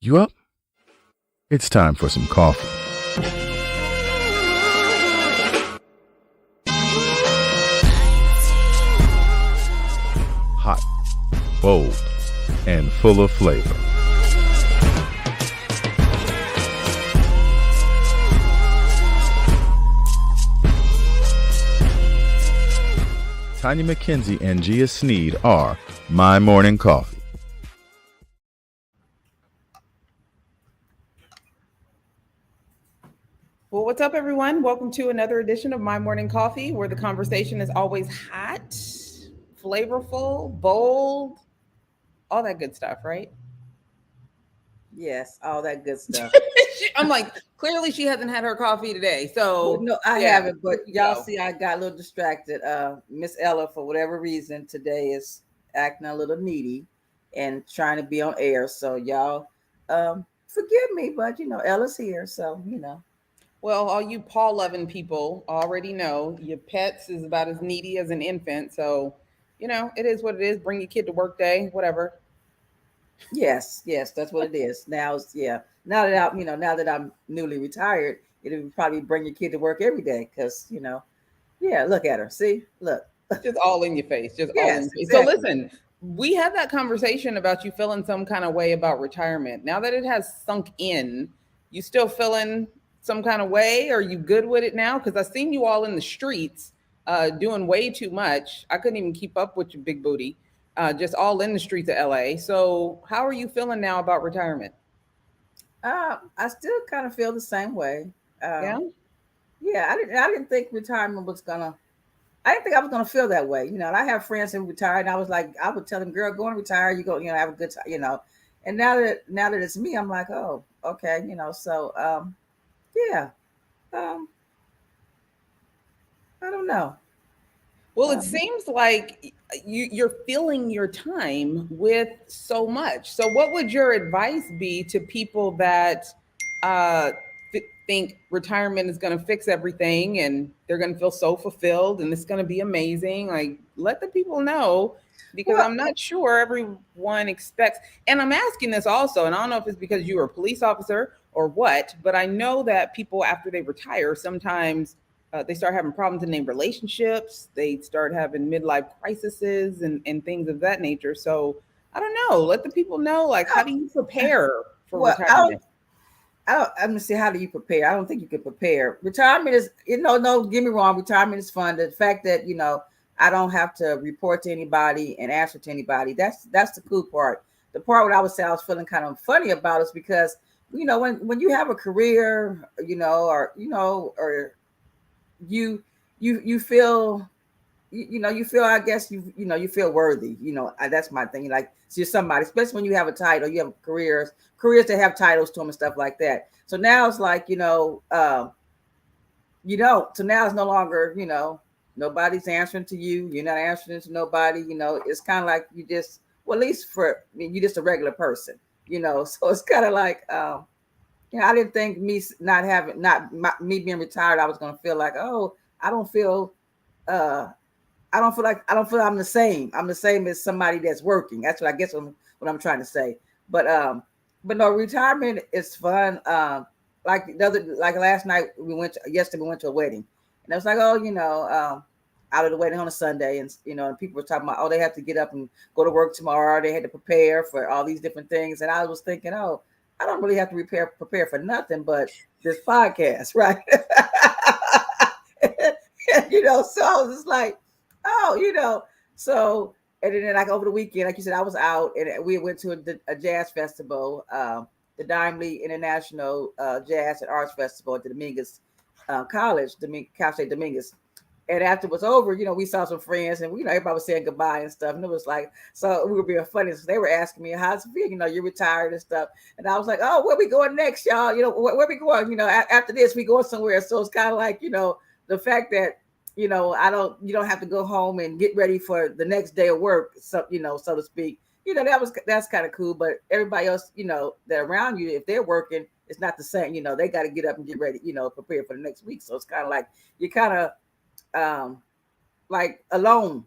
You up? It's time for some coffee. Hot, bold, and full of flavor. Tonya McKenzie and Gia Sneed are my morning coffee. Well, what's up, everyone? Welcome to another edition of My Morning Coffee, where the conversation is always hot, flavorful, bold, all that good stuff, right? Yes, all that good stuff. I'm like, clearly she hasn't had her coffee today. So well, no, I haven't, but y'all see I got a little distracted. Miss Ella, for whatever reason, today is acting a little needy and trying to be on air. So y'all forgive me, but Ella's here, so Well, all you paw loving people already know your pets is about as needy as an infant. So, it is what it is. Bring your kid to work day, whatever. Yes, that's what it is. Now now that I'm newly retired, it'll probably bring your kid to work every day because look at her. See, look, just all in your face, just all in your face. Exactly. So listen, we had that conversation about you feeling some kind of way about retirement. Now that it has sunk in, you still feeling some kind of way? Are you good with it now? Because I've seen you all in the streets doing way too much. I couldn't even keep up with your big booty. Just all in the streets of LA. So how are you feeling now about retirement? I still kind of feel the same way. Yeah. I didn't think retirement was gonna. I didn't think I was gonna feel that way. And I have friends who retired, and I was like, I would tell them, "Girl, go and retire. You go, have a good time." And now that it's me, I'm like, "Oh, okay." So yeah. I don't know. Well, it seems like you're filling your time with so much. So, what would your advice be to people that uh, think retirement is going to fix everything and they're going to feel so fulfilled and it's going to be amazing? Like, let the people know because I'm not sure everyone expects. And I'm asking this also, and I don't know if it's because you were a police officer or what, but I know that people after they retire sometimes they start having problems in their relationships. They start having midlife crises and things of that nature. So I don't know. Let the people know, like, how do you prepare for retirement? I'm gonna say, how do you prepare? I don't think you can prepare. Retirement is, no, get me wrong. Retirement is fun. The fact that I don't have to report to anybody and answer to anybody. That's the cool part. The part what I would say I was feeling kind of funny about is because when you have a career, or you feel you feel, I guess you feel worthy. That's my thing. Like, so you're somebody, especially when you have a title, you have careers that have titles to them and stuff like that. So now it's like, so now it's no longer, nobody's answering to you. You're not answering to nobody. It's kind of like you just, well, at least you're just a regular person, so it's kind of like, I didn't think me me being retired, I was going to feel like, oh, I don't feel I'm the same. I'm the same as somebody that's working. That's what I guess what I'm trying to say. But no, retirement is fun. Like last night yesterday we went to a wedding, and I was like, oh, out of the wedding on a Sunday, and and people were talking about, oh, they have to get up and go to work tomorrow. They had to prepare for all these different things, and I was thinking, oh, I don't really have to prepare for nothing but this podcast, right? So I was just like, oh, so, and then like over the weekend, like you said, I was out and we went to a jazz festival, the Dimely International Jazz and Arts Festival at the Dominguez College, Cal State Dominguez. And after it was over, we saw some friends and, everybody was saying goodbye and stuff. And it was like, so we were being funny. So they were asking me, how's it feel? You're retired and stuff. And I was like, oh, where we going next, y'all? Where we going? After this, we going somewhere. So it's kind of like, the fact that, you don't have to go home and get ready for the next day of work, so to speak. That's kind of cool. But everybody else, that around you, if they're working, it's not the same. They got to get up and get ready, prepare for the next week. So it's kind of like you're kind of like alone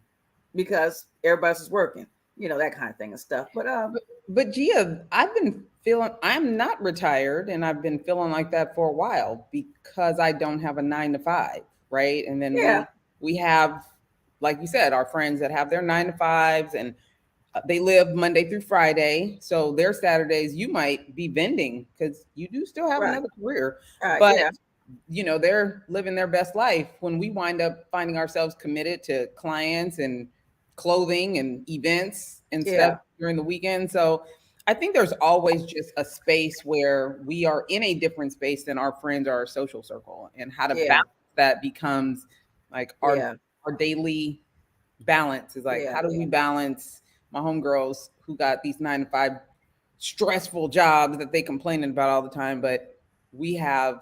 because everybody else is working. that kind of thing and stuff. But Gia, I'm not retired, and I've been feeling like that for a while because I don't have a 9 to 5, right? And then yeah, we have, like you said, our friends that have their 9 to 5s, and they live Monday through Friday. So their Saturdays, you might be vending because you do still have right, another career, right, but yeah, they're living their best life when we wind up finding ourselves committed to clients and clothing and events and stuff yeah, during the weekend. So I think there's always just a space where we are in a different space than our friends or our social circle, and how to yeah, balance that becomes like yeah, our daily balance is like, yeah, how do we yeah, balance my homegirls who got these 9 to 5 stressful jobs that they complaining about all the time, but we have,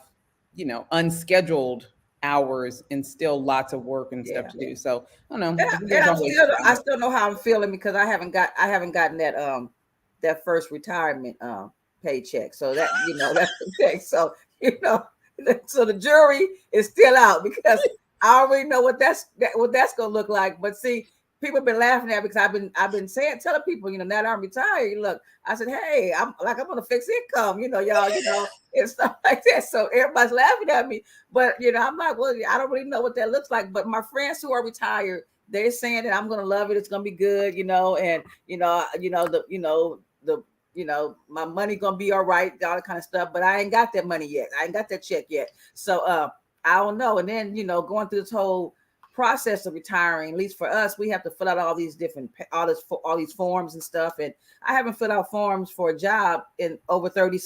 unscheduled hours and still lots of work and stuff yeah. to do. So I don't know. And, I think and there's always I still know how I'm feeling because I haven't gotten that first retirement paycheck. So that that's the thing. So so the jury is still out because I already know what that's gonna look like. But see, people have been laughing at me because I've been telling people, now that I'm retired, look, I said, hey, I'm on a fixed income, y'all, and stuff like that. So everybody's laughing at me. But I'm like, well, I don't really know what that looks like. But my friends who are retired, they're saying that I'm gonna love it. It's gonna be good, and my money gonna be all right, all that kind of stuff. But I ain't got that money yet. I ain't got that check yet. So I don't know. And then going through this whole process of retiring, at least for us, we have to fill out all these forms and stuff. And I haven't filled out forms for a job in over 30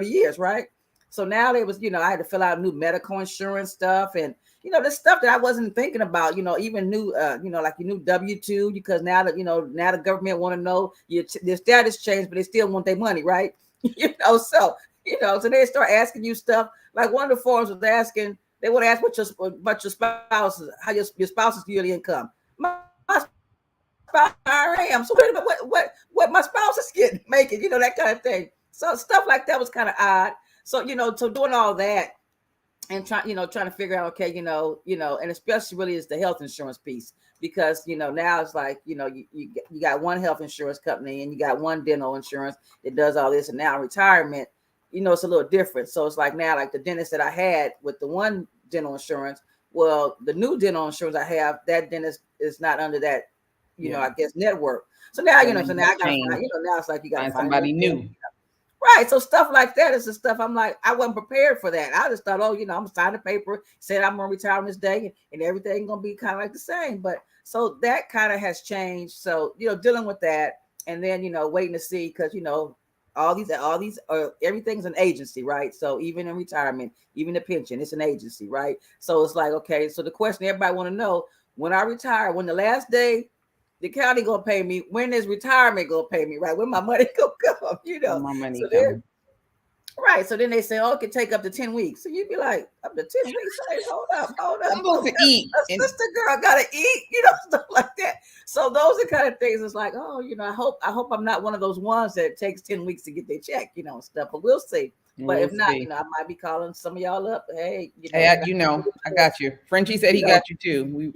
years, right? So now there was, I had to fill out new medical insurance stuff and this stuff that I wasn't thinking about, even new, like your new W-2, because now that, now the government want to know your status changed, but they still want their money, right? So they start asking you stuff. Like one of the forms was asking, they would ask about your spouse, how your spouse's yearly income. My spouse IRA. So wait a minute, what my spouse is making, that kind of thing. So stuff like that was kind of odd. So so doing all that and trying to figure out, okay, and especially really is the health insurance piece because now it's like you got one health insurance company and you got one dental insurance that does all this, and now retirement. It's a little different. So it's like now, like the dentist that I had with the one dental insurance, well, the new dental insurance I have, that dentist is not under that, I guess network. So now, so now I gotta find, now it's like you gotta find somebody new. Right. So stuff like that is the stuff I'm like, I wasn't prepared for that. I just thought, I'm gonna sign a paper, said I'm gonna retire on this day and everything gonna be kind of like the same. But so that kind of has changed. So, dealing with that and then, waiting to see because, all these everything's an agency, right? So even in retirement, even the pension, it's an agency, right? So it's like, okay, so the question everybody want to know, when I retire, when the last day the county gonna pay me, when is retirement gonna pay me, right? When my money gonna come, When my money so come. Right. So then they say, oh, it can take up to 10 weeks. So you'd be like, up to 10 weeks. Hey, hold up. I'm supposed to eat. A sister girl gotta eat, stuff like that. So those are kind of things. It's like, oh, I hope I'm not one of those ones that it takes 10 weeks to get their check, and stuff. But we'll see. But if not, I might be calling some of y'all up. Hey, I got you. Frenchie said he got you too.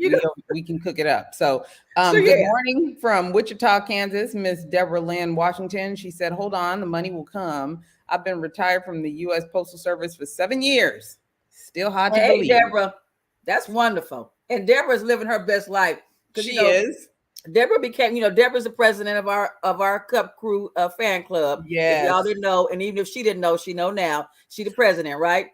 We can cook it up. So, good morning from Wichita, Kansas, Miss Deborah Lynn Washington. She said, hold on, the money will come. I've been retired from the U.S. Postal Service for 7 years. Still hard to believe. Deborah, that's wonderful. And Deborah's living her best life. She is. Deborah became, Deborah's the president of our Cup Crew fan club. Yes. If y'all didn't know, and even if she didn't know, she know now. She the president, right?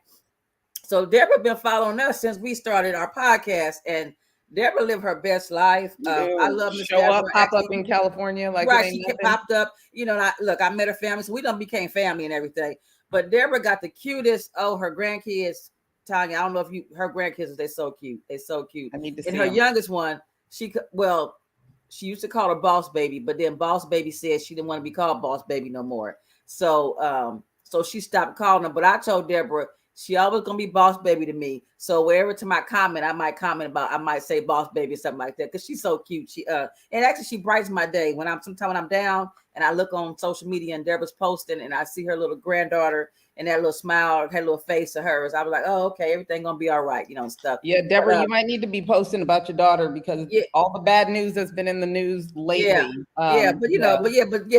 So Deborah been following us since we started our podcast, and Deborah lived her best life. I love Miss Deborah. Pop up in California, like right? She popped up. I met her family, so we done became family and everything. But Deborah got the cutest. Oh, her grandkids, Tonya. I don't know if her grandkids. They're so cute. They're so cute. I need to see. And her youngest one, she used to call her Boss Baby, but then Boss Baby said she didn't want to be called Boss Baby no more. So, so she stopped calling her. But I told Deborah she always gonna be Boss Baby to me. So wherever to my comment, I might say Boss Baby or something like that because she's so cute. She and actually she brightens my day when I'm down and I look on social media and Deborah's posting and I see her little granddaughter and that little smile, that little face of hers, I was like, oh, okay, everything gonna be all right, and stuff. Yeah, Deborah, you might need to be posting about your daughter because all the bad news that's been in the news lately. But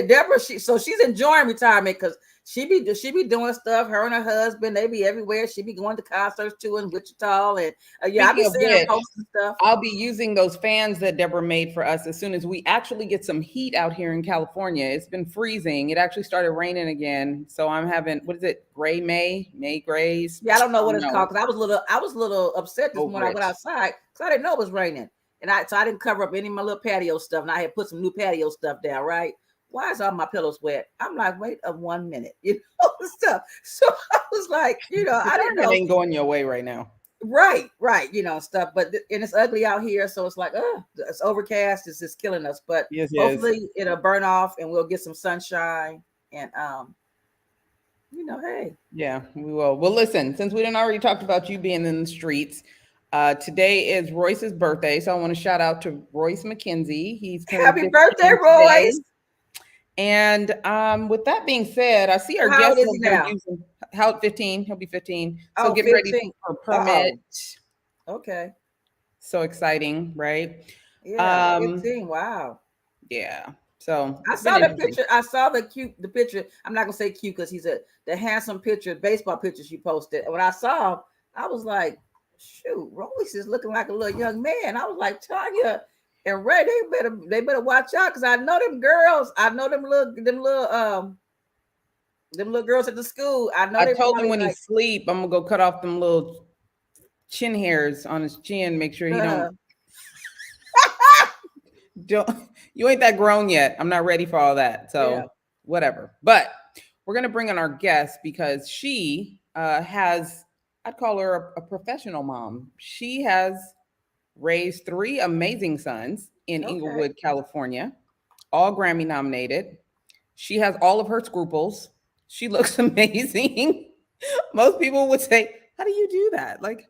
Deborah, she's enjoying retirement because she be doing stuff. Her and her husband, they be everywhere. She be going to concerts too in Wichita, and I be seeing her posting stuff. I'll be using those fans that Deborah made for us as soon as we actually get some heat out here in California. It's been freezing. It actually started raining again, so I'm having May grays. Yeah, I don't know what it's called because I was a little upset this morning. I went outside because I didn't know it was raining, and I didn't cover up any of my little patio stuff, and I had put some new patio stuff down. Right? Why is all my pillows wet? I'm like, wait 1 minute, stuff. So I was like, I didn't know. It ain't going your way right now. Right, stuff. But and it's ugly out here, so it's like, it's overcast. It's just killing us. But hopefully it'll burn off, and we'll get some sunshine. And hey, yeah, we will. Well, listen, since we didn't already talked about you being in the streets, today is Royce's birthday, so I want to shout out to Royce McKenzie. He's happy birthday, Royce. And with that being said, I see our guest is now. 15. He'll be 15. So get 15. Ready for permit. Okay. So exciting, right? Yeah, 15. Wow. Yeah. So I saw the picture. I saw the picture. I'm not gonna say cute because he's the handsome baseball picture she posted. And when I saw, I was like, shoot, Royce is looking like a little young man. I was like, Tonya and Ray, they better watch out because I know them girls. I know them little girls at the school. I know. I told him when he sleep, I'm gonna go cut off them little chin hairs on his chin. Make sure he don't. You ain't that grown yet. I'm not ready for all that. So whatever. But we're gonna bring in our guest because she has. I'd call her a professional mom. She has raised 3 amazing sons in Inglewood, California, all Grammy nominated. She has all of her scruples. She looks amazing. Most people would say, how do you do that? Like,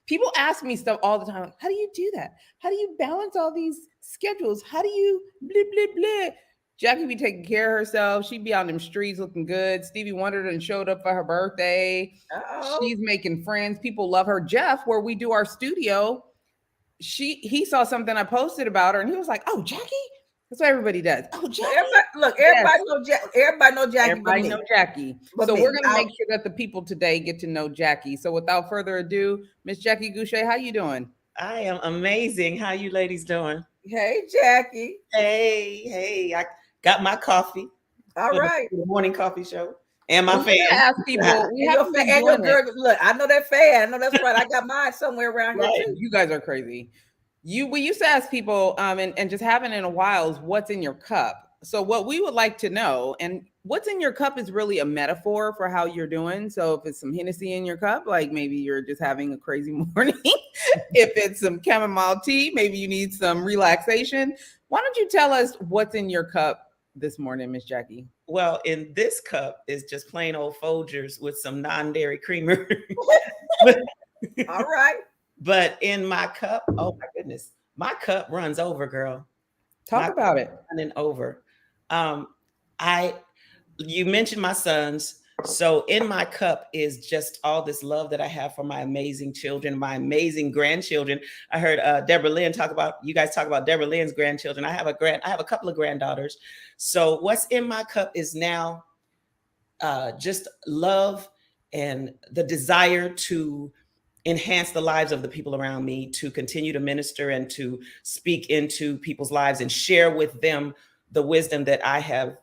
people ask me stuff all the time. How do you do that? How do you balance all these schedules? How do you blah, blah, blah? Jackie be taking care of herself. She'd be on them streets looking good. Stevie Wonder done showed up for her birthday. She's making friends. People love her. Jeff, where we do our studio, he saw something I posted about her and he was like, oh, Jackie? That's what everybody does. Oh, Jackie. Everybody know Jackie. Everybody know Jackie. Everybody know Jackie. So we're going to make sure that the people today get to know Jackie. So without further ado, Miss Jackie Gouché, how you doing? I am amazing. How you ladies doing? Hey, Jackie. Hey. I got my coffee. All right. The morning coffee show. And my fan. Ask people. We have look, I know that fan. I know that's right. I got mine somewhere around here too. You guys are crazy. We used to ask people, and just haven't in a while, is what's in your cup. So what we would like to know, and what's in your cup is really a metaphor for how you're doing. So if it's some Hennessy in your cup, like maybe you're just having a crazy morning. If it's some chamomile tea, maybe you need some relaxation. Why don't you tell us what's in your cup this morning, Miss Jackie? Well, in this cup is just plain old Folgers with some non-dairy creamer. All right. But in my cup, oh my goodness, my cup runs over, girl. Talk about it. Running over. You mentioned my sons. So in my cup is just all this love that I have for my amazing children, my amazing grandchildren. I heard you guys talk about Deborah Lynn's grandchildren. I have a couple of granddaughters. So what's in my cup is now just love and the desire to enhance the lives of the people around me, to continue to minister and to speak into people's lives and share with them the wisdom that I have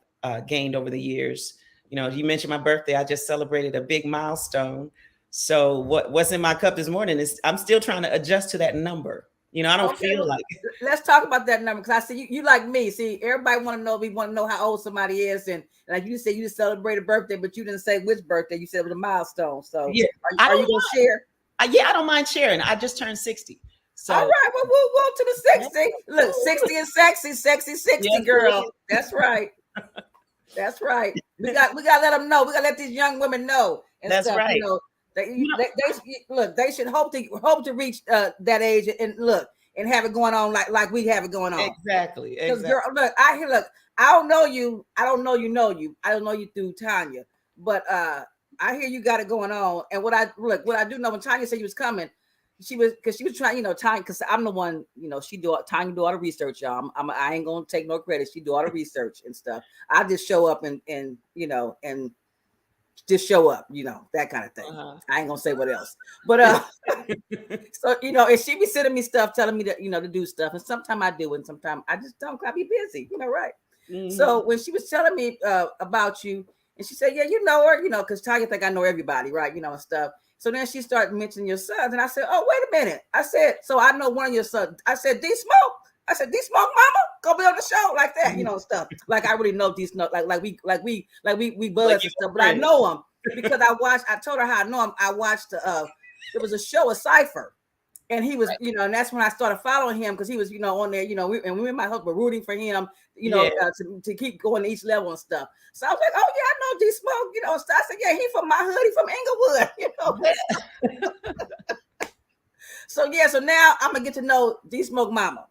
gained over the years. You mentioned my birthday. I just celebrated a big milestone. So what's in my cup this morning is I'm still trying to adjust to that number. I don't feel like it. Let's talk about that number because I see you like me. See, everybody want to know. We want to know how old somebody is, and like you said, you celebrated a birthday, but you didn't say which birthday. You said it was a milestone. So yeah, are you gonna share? Yeah, I don't mind sharing. I just turned 60. So all right, well, we'll go to the 60. Look, 60 and sexy 60, yes, girl. That's right. That's right. We got to let them know. We got to let these young women know. And that's stuff, right. They should hope to reach that age and have it going on like we have it going on. Exactly. Girl, I don't know you. I don't know you through Tonya, but I hear you got it going on. And what I do know, when Tonya said you was coming, she was trying, you know, Tonya, because I'm the one, you know, Tonya do all the research, y'all. I ain't gonna take no credit. She do all the research and stuff. I just show up and you know, and just show up, you know, that kind of thing. I ain't gonna say what else, but so, you know, and she be sending me stuff, telling me that, you know, to do stuff, and sometimes I do, and sometimes I just don't. I be busy, you know, right? So when she was telling me about you, and she said, yeah, you know her, you know, because Tonya think I know everybody, right, you know, and stuff. So then she started mentioning your sons, and I said, oh, wait a minute. I said, so I know one of your sons. I said, DSmoke. I said, DSmoke mama, go be on the show, like that, you know, stuff. Like I really know DSmoke, like we buzz and stuff, but I know him because I told her how I know him. I watched there was a show, a Cypher, and he was, you know, and that's when I started following him, because he was, you know, on there, you know, we and my husband were rooting for him, you know, to keep going to each level and stuff. So I was like, oh yeah, I know DSmoke, you know. So I said, yeah, he from my hood, he from Inglewood, you know. So yeah, so now I'm gonna get to know DSmoke mama.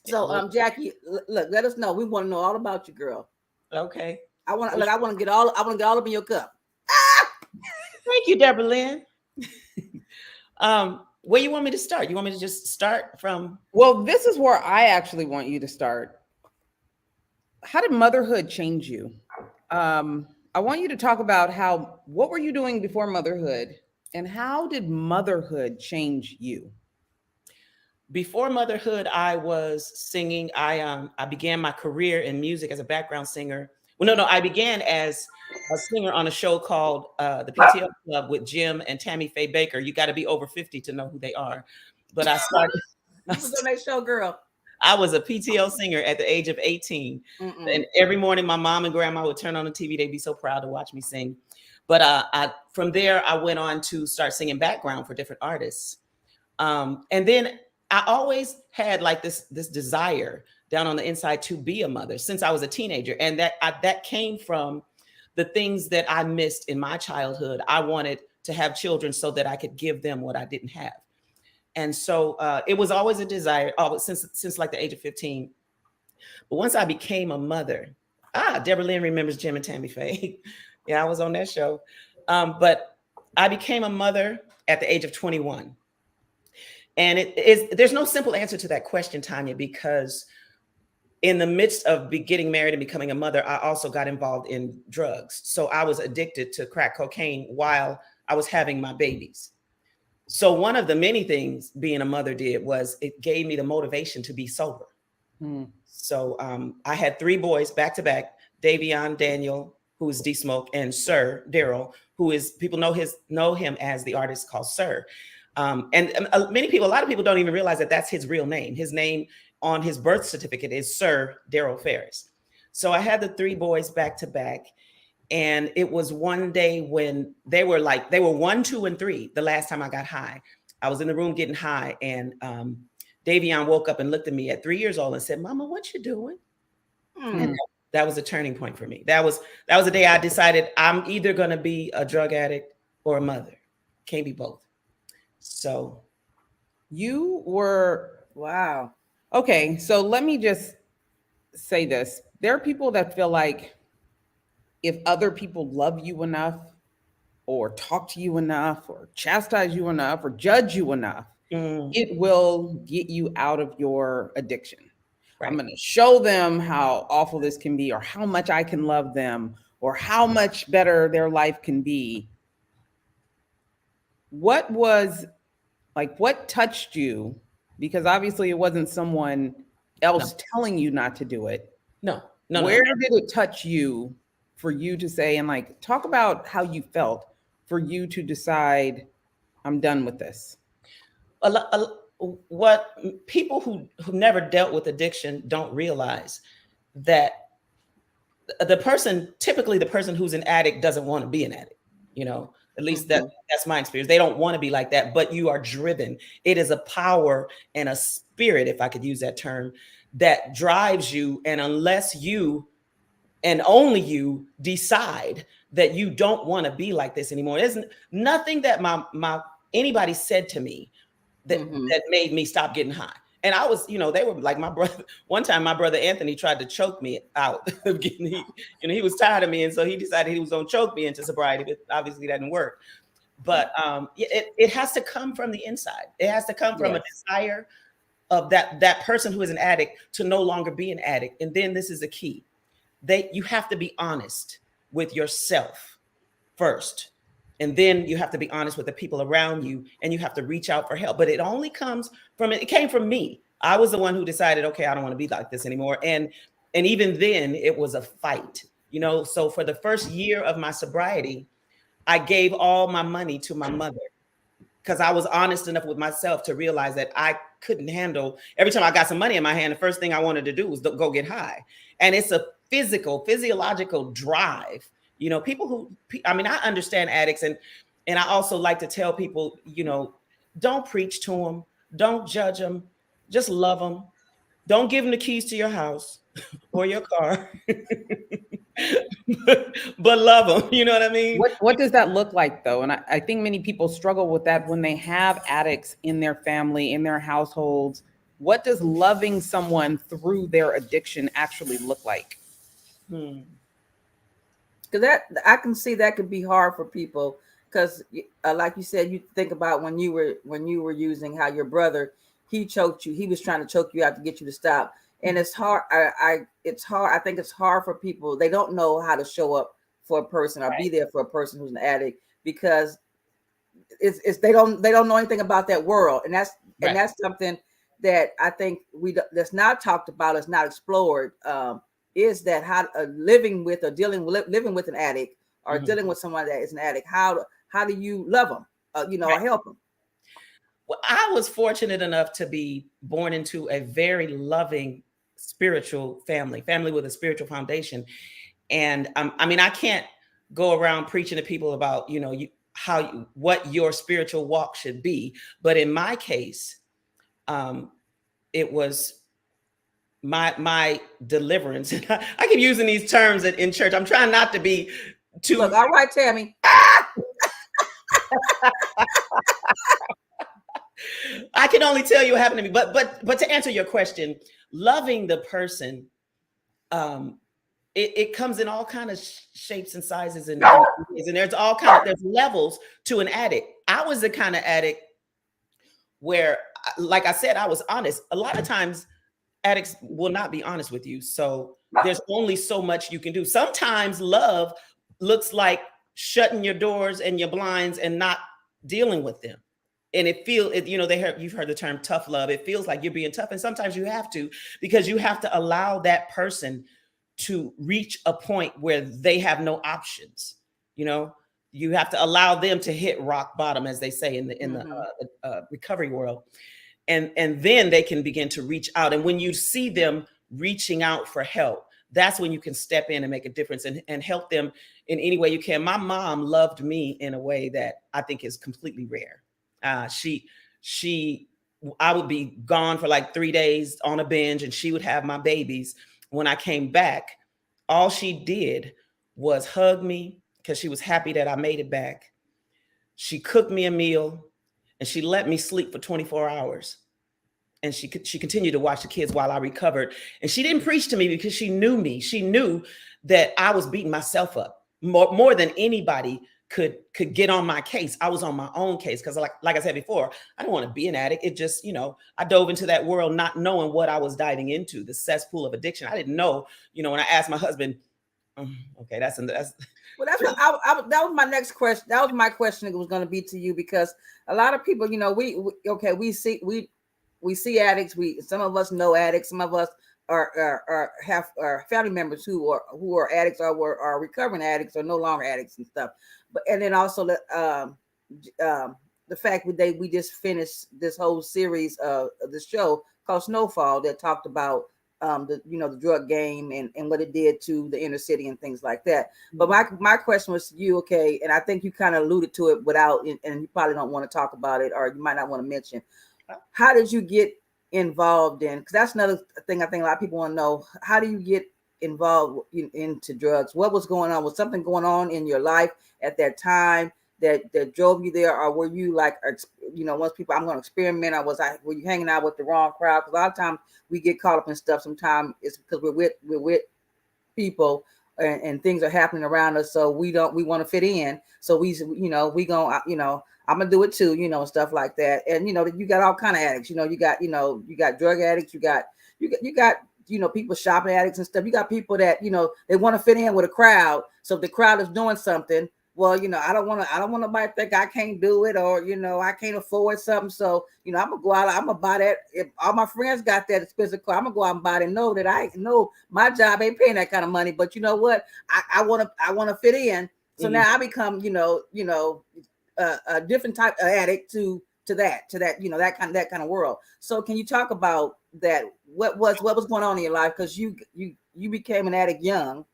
So Jackie, look, let us know. We want to know all about you, girl. Okay. I want to get all up in your cup. Thank you, Deborah Lynn. Where you want me to start? You want me to just start from? Well, this is where I actually want you to start. How did motherhood change you? I want you to talk about what were you doing before motherhood, and how did motherhood change you? Before motherhood, I was singing. I began my career in music as a background singer. Well, no, I began as a singer on a show called the PTO Club with Jim and Tammy Faye Baker. You got to be over 50 to know who they are. But I started. This was on that show, girl. I was a PTO singer at the age of 18. And every morning my mom and grandma would turn on the TV. They'd be so proud to watch me sing. But from there, I went on to start singing background for different artists. And then I always had like this desire down on the inside to be a mother since I was a teenager. And that came from the things that I missed in my childhood. I wanted to have children so that I could give them what I didn't have. And so it was always a desire, since like the age of 15. But once I became a mother, Deborah Lynn remembers Jim and Tammy Faye. Yeah, I was on that show. But I became a mother at the age of 21. And there's no simple answer to that question, Tonya, because in the midst of getting married and becoming a mother, I also got involved in drugs. So I was addicted to crack cocaine while I was having my babies. So one of the many things being a mother did was it gave me the motivation to be sober. So I had 3 boys back to back, Davion, Daniel, who is DSmoke, and SIR, Daryl, who is, people know him as the artist called SIR. And a lot of people don't even realize that that's his real name. His name on his birth certificate is Sir Davion Farris. So I had the 3 boys back to back. And it was one day when they were 1, 2, and 3. The last time I got high, I was in the room getting high, and Davion woke up and looked at me at 3 years old and said, "Mama, what you doing?" And that was a turning point for me. That was the day I decided I'm either going to be a drug addict or a mother. Can't be both. So You were, Wow. okay. So let me just say this. There are people that feel like if other people love you enough or talk to you enough or chastise you enough or judge you enough, it will get you out of your addiction. Right. I'm going to show them how awful this can be, or how much I can love them, or how much better their life can be. What touched you? Because obviously it wasn't someone else telling you not to do it. No. Where did it touch you for you to say, and like, talk about how you felt for you to decide, I'm done with this? What people who never dealt with addiction don't realize that typically the person who's an addict doesn't want to be an addict. You know, at least that's my experience. They don't want to be like that, but you are driven. It is a power and a spirit, if I could use that term, that drives you. And unless you and only you decide that you don't want to be like this anymore, there's nothing that anybody said to me that made me stop getting high. And I was, they were like my brother. One time, my brother Anthony tried to choke me out. He was tired of me, and so he decided he was going to choke me into sobriety. But obviously, that didn't work. But it has to come from the inside. It has to come from a desire of that person who is an addict to no longer be an addict. And then this is the key: you have to be honest with yourself first. And then you have to be honest with the people around you, and you have to reach out for help. But it only comes it came from me. I was the one who decided, okay, I don't want to be like this anymore. And even then it was a fight, So for the first year of my sobriety, I gave all my money to my mother because I was honest enough with myself to realize that I couldn't handle every time I got some money in my hand. The first thing I wanted to do was go get high. And it's a physiological drive. I understand addicts, and I also like to tell people, don't preach to them, don't judge them, just love them. Don't give them the keys to your house or your car, but love them. You know what I mean? What does that look like, though? And I think many people struggle with that when they have addicts in their family, in their households. What does loving someone through their addiction actually look like? Because I can see that could be hard for people. Because, like you said, you think about when you were using, how your brother, he choked you. He was trying to choke you out to get you to stop. And it's hard. It's hard. I think it's hard for people. They don't know how to show up for a person or be there for a person who's an addict, because they don't know anything about that world. And that's something that I think that's not talked about, is not explored. Is that how living with an addict, or dealing with someone that is an addict? How do you love them, or help them? Well, I was fortunate enough to be born into a very loving spiritual family with a spiritual foundation. And I can't go around preaching to people about, what your spiritual walk should be. But in my case, it was my deliverance. I keep using these terms in church. I'm trying not to be too. Look, all right, Tammy. I can only tell you what happened to me, but to answer your question, loving the person, it comes in all kind of shapes and sizes, and there's all there's levels to an addict. I was the kind of addict where, like I said, I was honest. A lot of times addicts will not be honest with you. So there's only so much you can do. Sometimes love looks like shutting your doors and your blinds and not dealing with them. And you've heard the term tough love. It feels like you're being tough. And sometimes you have to, because you have to allow that person to reach a point where they have no options. You have to allow them to hit rock bottom, as they say in the recovery world. And then they can begin to reach out. And when you see them reaching out for help, that's when you can step in and make a difference and help them in any way you can. My mom loved me in a way that I think is completely rare. I would be gone for like 3 days on a binge, and she would have my babies. When I came back, all she did was hug me because she was happy that I made it back. She cooked me a meal, and she let me sleep for 24 hours. And she continued to watch the kids while I recovered. And she didn't preach to me because she knew me. She knew that I was beating myself up more than anybody could get on my case. I was on my own case because, like I said before, I don't want to be an addict. It just, I dove into that world not knowing what I was diving into, the cesspool of addiction. I didn't know, when I asked my husband, okay, that's well, that was my next question. That was my question. It was going to be to you, because a lot of people, we see addicts. Some of us know addicts. Some of us have family members who are addicts, or are recovering addicts, or no longer addicts and stuff. And then also the fact that we just finished this whole series of this show called Snowfall that talked about the drug game and what it did to the inner city and things like that. But my question was to you, okay, and I think you kind of alluded to it without, and you probably don't want to talk about it, or you might not want to mention. How did you get involved in? Because that's another thing I think a lot of people want to know. How do you get involved into drugs? What was going on? Was something going on in your life at that time that drove you there, or were you like once people, I'm going to experiment. Were you hanging out with the wrong crowd? Because a lot of times we get caught up in stuff. Sometimes it's because we're with people and things are happening around us. So we want to fit in. So we going, I'm gonna do it too, and stuff like that. And you got all kind of addicts. You got drug addicts. You got people shopping addicts and stuff. You got people that they want to fit in with a crowd. So if the crowd is doing something, well, I don't want nobody to think I can't do it, or I can't afford something. So I'm gonna go out. I'm gonna buy that. If all my friends got that expensive car, I'm gonna go out and buy it and know that I know my job ain't paying that kind of money. But you know what? I want to fit in. So now I become a different type of addict to that that kind of world. So can you talk about that? What was going on in your life? Because you became an addict young.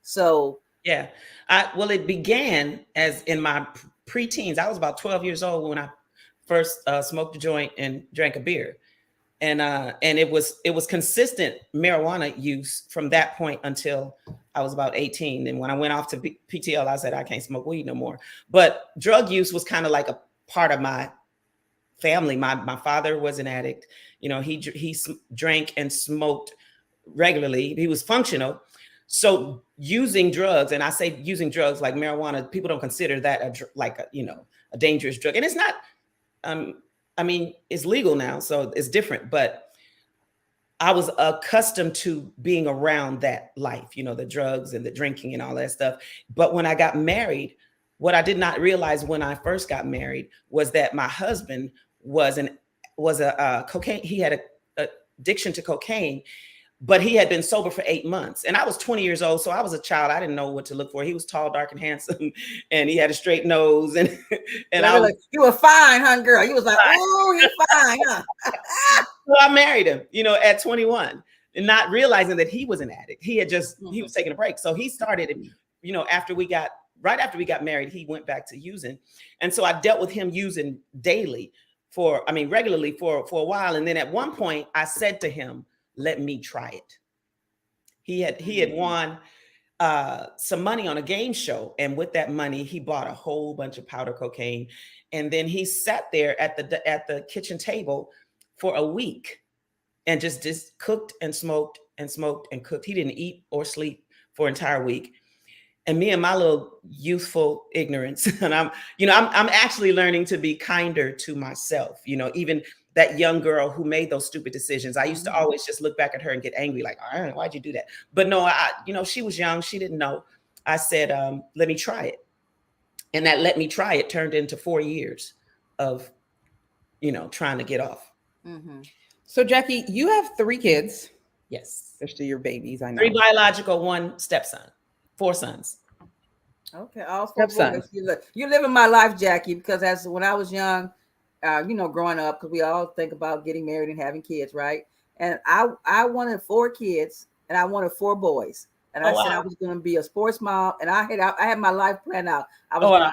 So yeah, well, it began as in my preteens. I was about 12 years old when I first smoked a joint and drank a beer, and it was consistent marijuana use from that point until I was about 18. And when I went off to PTL, I said I can't smoke weed no more. But drug use was kind of like a part of my family. My father was an addict. He drank and smoked regularly. He was functional. So using drugs, and I say using drugs like marijuana, people don't consider that a dangerous drug. And it's not, it's legal now, so it's different. But I was accustomed to being around that life, the drugs and the drinking and all that stuff. But when I got married, what I did not realize when I first got married was that my husband was a cocaine. He had a addiction to cocaine, but he had been sober for 8 months. And I was 20 years old. So I was a child. I didn't know what to look for. He was tall, dark, and handsome. And he had a straight nose. And I was like, you were fine, huh, girl? He was like, oh, you're fine, huh? So I married him, at 21, and not realizing that he was an addict. He was taking a break. So he started, right after we got married, he went back to using. And so I dealt with him using regularly for a while. And then at one point I said to him, let me try it. He had won some money on a game show. And with that money, he bought a whole bunch of powder cocaine. And then he sat there at the kitchen table for a week and just cooked and smoked and smoked and cooked. He didn't eat or sleep for an entire week. And me and my little youthful ignorance, and I'm actually learning to be kinder to myself, even that young girl who made those stupid decisions. I used to always just look back at her and get angry, like, I don't know, why'd you do that? But no, she was young. She didn't know. I said, let me try it. And that let me try it turned into 4 years of, trying to get off. Mm-hmm. So Jackie, you have 3 kids. Yes. They're still your babies, I know. 3 biological, 1 stepson, 4 sons. Okay, all 4 boys. You're living my life, Jackie, because when I was young, growing up, because we all think about getting married and having kids, right? And I wanted 4 kids, and I wanted 4 boys, and I said I was going to be a sports mom, and I had my life planned out. I was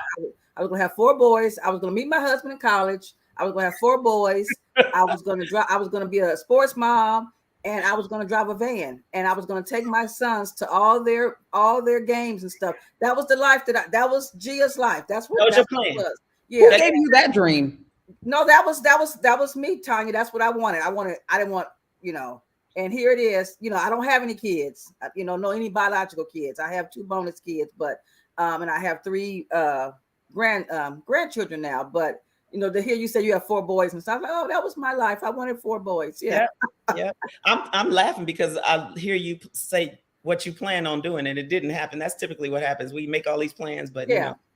going to have 4 boys. I was going to meet my husband in college. I was going to have 4 boys. I was going to be a sports mom, and I was going to drive a van, and I was going to take my sons to all their games and stuff. That was the life that was Gia's life. That's your plan. Yeah. Who gave you that dream? No, that was me, Tonya. That's what I wanted. I didn't want, and here it is. I don't have any kids, no any biological kids. I have 2 bonus kids, but and I have 3 grandchildren now. But to hear you say you have 4 boys and stuff, like, oh, that was my life. I wanted 4 boys. Yeah. Yeah. I'm laughing because I hear you say what you plan on doing and it didn't happen. That's typically what happens. We make all these plans, but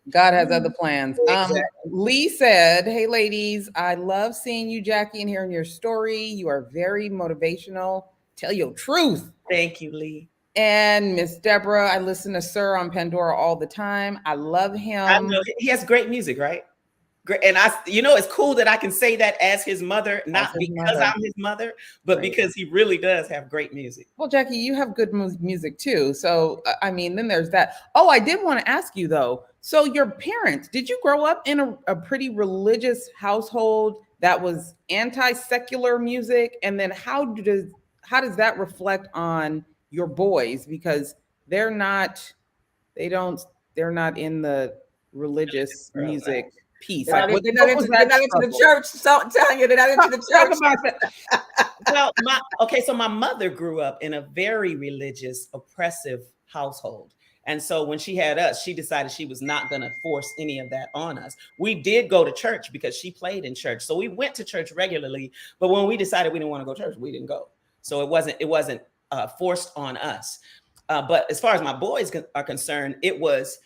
God has other plans. Exactly. Lee said, hey, ladies, I love seeing you, Jackie, and hearing your story. You are very motivational. Tell your truth. Thank you, Lee. And Miss Deborah, I listen to Sir on Pandora all the time. I love him. I know. He has great music, right? Great. And it's cool that I can say that as his mother, not because I'm his mother, but because he really does have great music. Well, Jackie, you have good music too. So, then there's that. Oh, I did want to ask you though. So your parents, did you grow up in a pretty religious household that was anti-secular music? And then how does that reflect on your boys? Because they're not in the religious music piece? They're Like, not, they're not into the church. So I'm telling you, they're not into the church. Talk about that. Well, so my mother grew up in a very religious, oppressive household. And so when she had us, she decided she was not going to force any of that on us. We did go to church because she played in church. So we went to church regularly. But when we decided we didn't want to go to church, we didn't go. So it wasn't forced on us. But as far as my boys are concerned, it was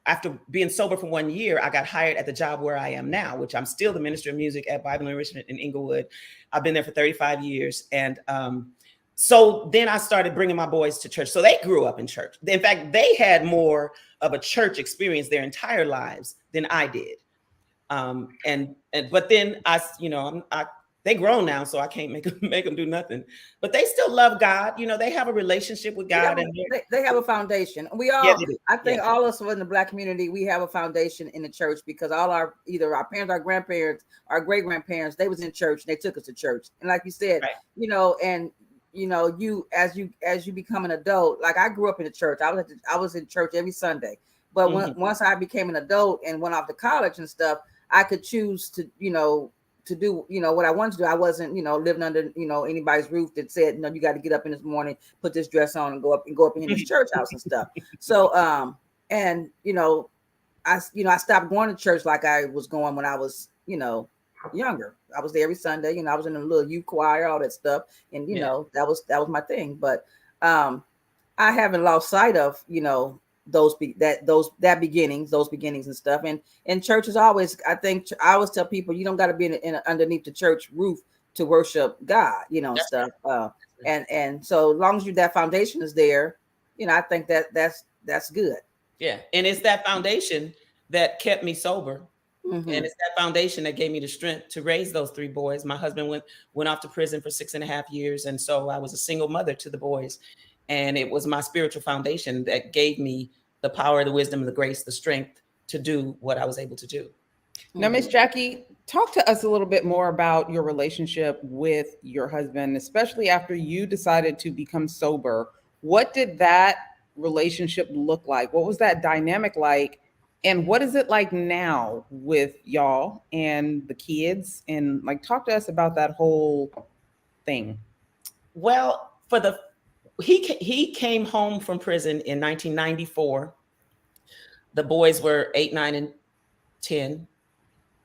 after being sober for 1 year, I got hired at the job where I am now, which I'm still the minister of music at Bible Enrichment in Inglewood. I've been there for 35 years. And so then I started bringing my boys to church. So they grew up in church. In fact, they had more of a church experience their entire lives than I did. But then they grown now, so I can't make them do nothing. But they still love God. You know, they have a relationship with God. They have a foundation. We all, I think all of us in the Black community, we have a foundation in the church because either our parents, our grandparents, our great grandparents, they was in church. They took us to church. And like you said, you as you become an adult, like I grew up in the church. I was in church every Sunday. But once I became an adult and went off to college and stuff, I could choose to do what I wanted to do. I wasn't living under anybody's roof that said you got to get up in this morning, put this dress on, and go up in this church house and stuff. So I stopped going to church like I was going when I was younger. I was there every Sunday. I was in a little youth choir, all that stuff, and that was my thing. But I haven't lost sight of those beginnings and stuff. And church is always, I always tell people, you don't got to be in underneath the church roof to worship God, stuff. And so as long as that foundation is there, I think that's good. Yeah. And it's that foundation that kept me sober. Mm-hmm. And it's that foundation that gave me the strength to raise those 3 boys. My husband went off to prison for 6.5 years. And so I was a single mother to the boys. And it was my spiritual foundation that gave me the power, the wisdom, the grace, the strength to do what I was able to do. Now, Miss Jackie, talk to us a little bit more about your relationship with your husband, especially after you decided to become sober. What did that relationship look like? What was that dynamic like? And what is it like now with y'all and the kids? And talk to us about that whole thing. Well, he came home from prison in 1994. The boys were 8, 9, and 10.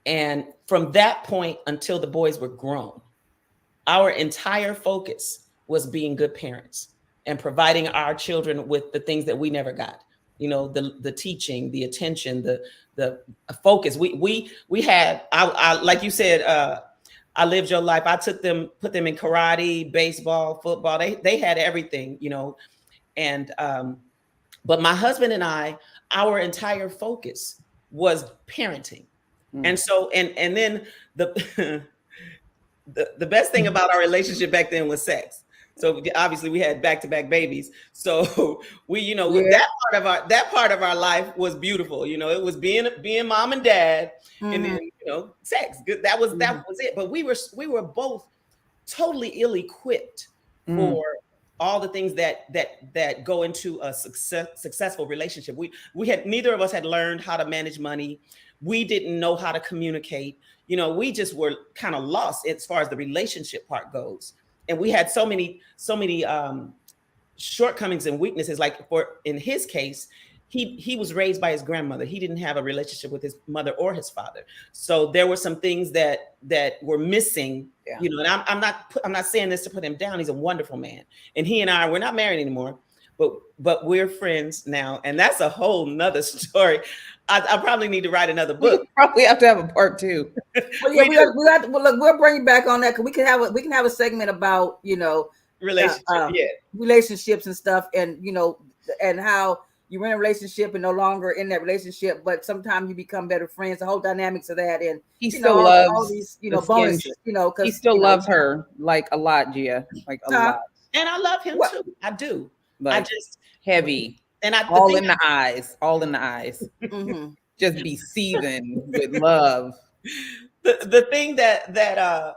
And from that point until the boys were grown, our entire focus was being good parents and providing our children with the things that we never got. The teaching, the attention, the focus. We had, I like you said, I lived your life. I put them in karate, baseball, football. They had everything, and but my husband and I, our entire focus was parenting. And so, and then the best thing about our relationship back then was sex. So obviously we had back-to-back babies. So we, that part of our life was beautiful. It was being mom and dad, and then sex. That was it. But we were both totally ill-equipped for all the things that go into a successful relationship. Neither of us had learned how to manage money. We didn't know how to communicate. We just were kind of lost as far as the relationship part goes. And we had so many shortcomings and weaknesses. Like in his case, he was raised by his grandmother. He didn't have a relationship with his mother or his father. So there were some things that were missing. Yeah. And I'm not saying this to put him down. He's a wonderful man, and he and we're not married anymore, but we're friends now, and that's a whole nother story. I probably need to write another book. We probably have to have a part 2. We'll bring you back on that because we can have a segment about relationships and stuff, and and how you're in a relationship and no longer in that relationship, but sometimes you become better friends. The whole dynamics of that, and he still loves all these bonuses. Because he still loves her a lot, Gia, a lot. And I love him too. I do. I just heavy. And all in the eyes. Mm-hmm. Just be seasoned with love. The thing that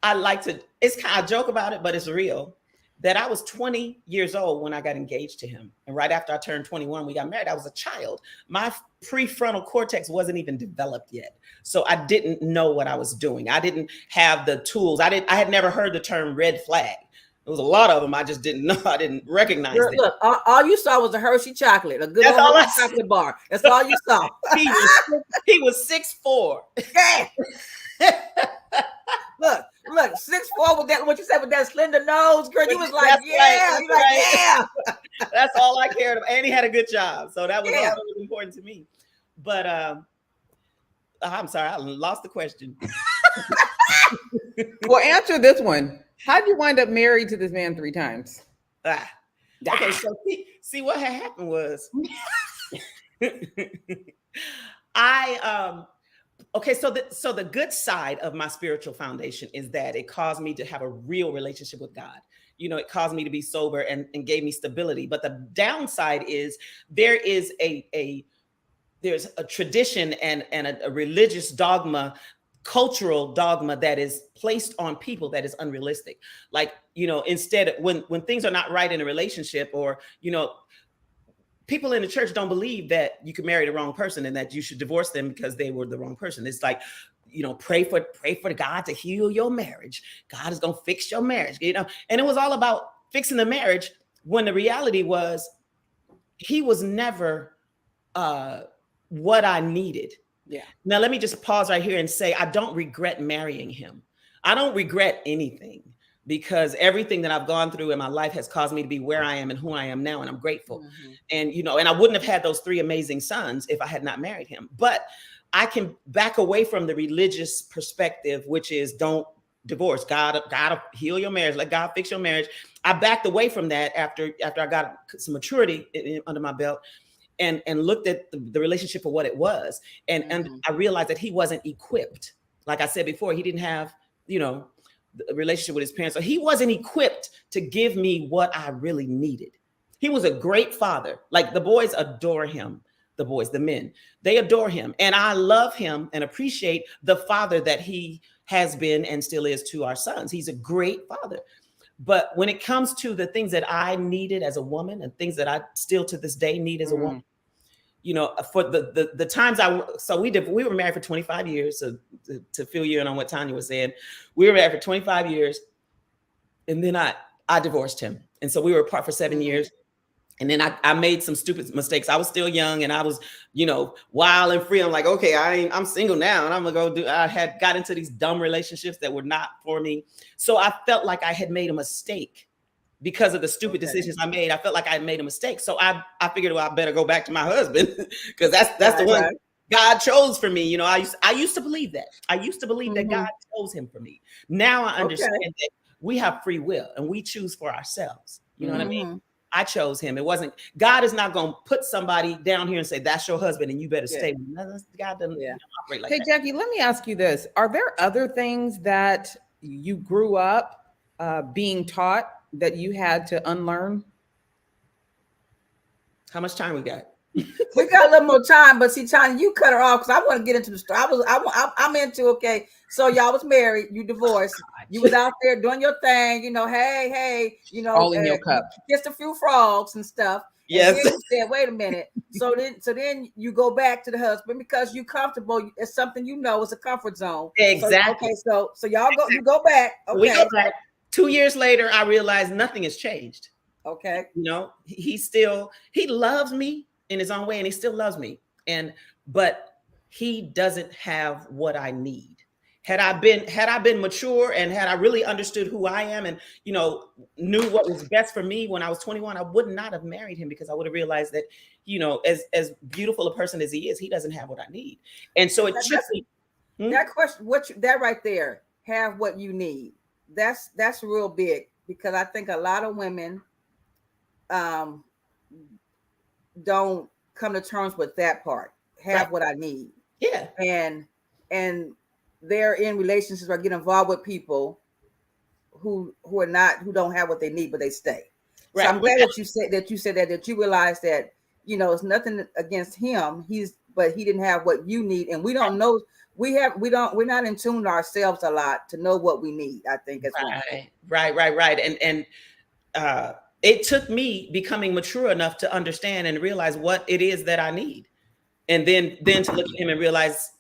I like to, it's kind of joke about it, but it's real. that I was 20 years old when I got engaged to him. And right after I turned 21, we got married. I was a child. My prefrontal cortex wasn't even developed yet. So I didn't know what I was doing. I didn't have the tools. I had never heard the term red flag. There was a lot of them I just didn't know. I didn't recognize them. Look, all you saw was a Hershey chocolate, a good old chocolate bar. That's all you saw. He was 6'4". Yeah. Look, 6'4" with that. What you said with that slender nose, girl. You was like, That's yeah, right, you like, right. yeah. That's all I cared about. And he had a good job, so that was also really important to me. But I'm sorry, I lost the question. Well, answer this one. How did you wind up married to this man 3 times? Okay, so see what had happened was okay, so the good side of my spiritual foundation is that it caused me to have a real relationship with God. You know, it caused me to be sober and gave me stability. But the downside is there's a tradition and a religious dogma, cultural dogma that is placed on people that is unrealistic. Like, you know, instead when things are not right in a relationship, or, you know, people in the church don't believe that you could marry the wrong person and that you should divorce them because they were the wrong person. It's like, you know, pray for God to heal your marriage. God is going to fix your marriage, you know? And it was all about fixing the marriage, when the reality was he was never what I needed. Yeah. Now, let me just pause right here and say, I don't regret marrying him. I don't regret anything, because everything that I've gone through in my life has caused me to be where I am and who I am now. And I'm grateful. Mm-hmm. And, you know, and I wouldn't have had those 3 amazing sons if I had not married him. But I can back away from the religious perspective, which is don't divorce. God heal your marriage. Let God fix your marriage. I backed away from that after I got some maturity under my belt. And looked at the relationship for what it was. And I realized that he wasn't equipped. Like I said before, he didn't have, you know, a relationship with his parents. So he wasn't equipped to give me what I really needed. He was a great father. Like, the boys adore him. The men, they adore him. And I love him and appreciate the father that he has been and still is to our sons. He's a great father. But when it comes to the things that I needed as a woman and things that I still to this day need as a woman, you know, for the times we were married for 25 years. So to fill you in on what Tonya was saying, we were married for 25 years. And then I divorced him. And so we were apart for 7 years. And then I made some stupid mistakes. I was still young and I was, you know, wild and free. I'm like, okay, I'm single now and I'm gonna go I had got into these dumb relationships that were not for me. So I felt like I had made a mistake because of the stupid decisions I made. I felt like I had made a mistake. So I figured, well, I better go back to my husband, because that's the one God chose for me. You know, I used to believe that. I used to believe that God chose him for me. Now I understand that we have free will and we choose for ourselves. You know what I mean? I chose him. It wasn't, God is not going to put somebody down here and say, that's your husband and you better stay with him. God doesn't operate like that. Hey, Jackie, let me ask you this. Are there other things that you grew up being taught that you had to unlearn? How much time we got? We got a little more time, but see, Tonya, you cut her off because I want to get into the story. I'm into, okay, so y'all was married, you divorced, you was out there doing your thing, you know, hey, you know, all in your cup, just a few frogs and stuff. Yes. And then you said, wait a minute. So then you go back to the husband because you're comfortable. It's something you know, it's a comfort zone. Exactly. So y'all go, you go back. Okay. We go back. 2 years later, I realized nothing has changed. Okay. You know, he loves me in his own way, and he still loves me. But he doesn't have what I need. Had I been mature and had I really understood who I am and, you know, knew what was best for me when I was 21, I would not have married him, because I would have realized that, you know, as beautiful a person as he is, he doesn't have what I need. And so it took me. That question, that right there, have what you need. That's real big, because I think a lot of women don't come to terms with that part. Have what I need. Yeah. And they're in relationships or get involved with people who don't have what they need, but they stay. Right. So I'm glad that you said that you realized that, you know, it's nothing against him. But he didn't have what you need. And we don't know. We're not in tune to ourselves a lot to know what we need, I think, as well. Right. And it took me becoming mature enough to understand and realize what it is that I need. And then to look at him and realize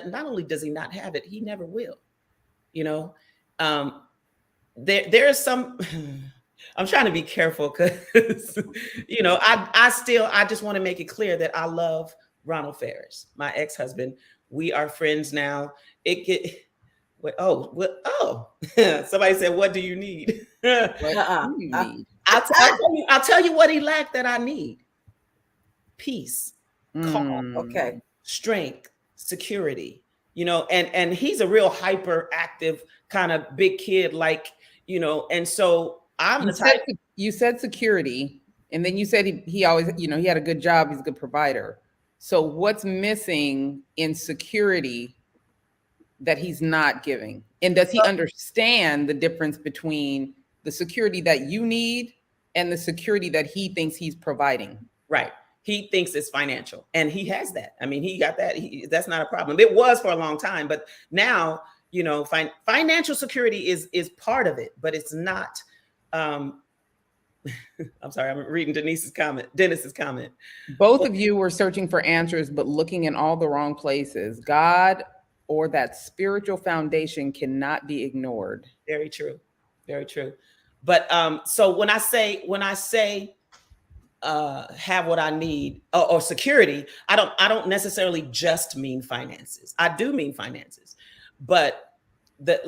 not only does he not have it, he never will. You know, there is some, I'm trying to be careful because, you know, I just want to make it clear that I love Ronald Farris, my ex-husband. We are friends now. Somebody said, what do you need? What do you need? I'll tell you what he lacked that I need. Peace, calm, Okay, strength, security, you know, and he's a real hyperactive kind of big kid, like, you know, and so you said security, and then you said he always, you know, he had a good job, he's a good provider. So what's missing in security that he's not giving? And does he understand the difference between the security that you need and the security that he thinks he's providing? Right. He thinks it's financial, and he has that. I mean, he got that. That's not a problem. It was for a long time, but now, you know, financial security is part of it, but it's not. I'm sorry, I'm reading Dennis's comment. Both of you were searching for answers, but looking in all the wrong places. God or that spiritual foundation cannot be ignored. Very true. Very true. But so when I say have what I need or security, I don't necessarily just mean finances. I do mean finances, but the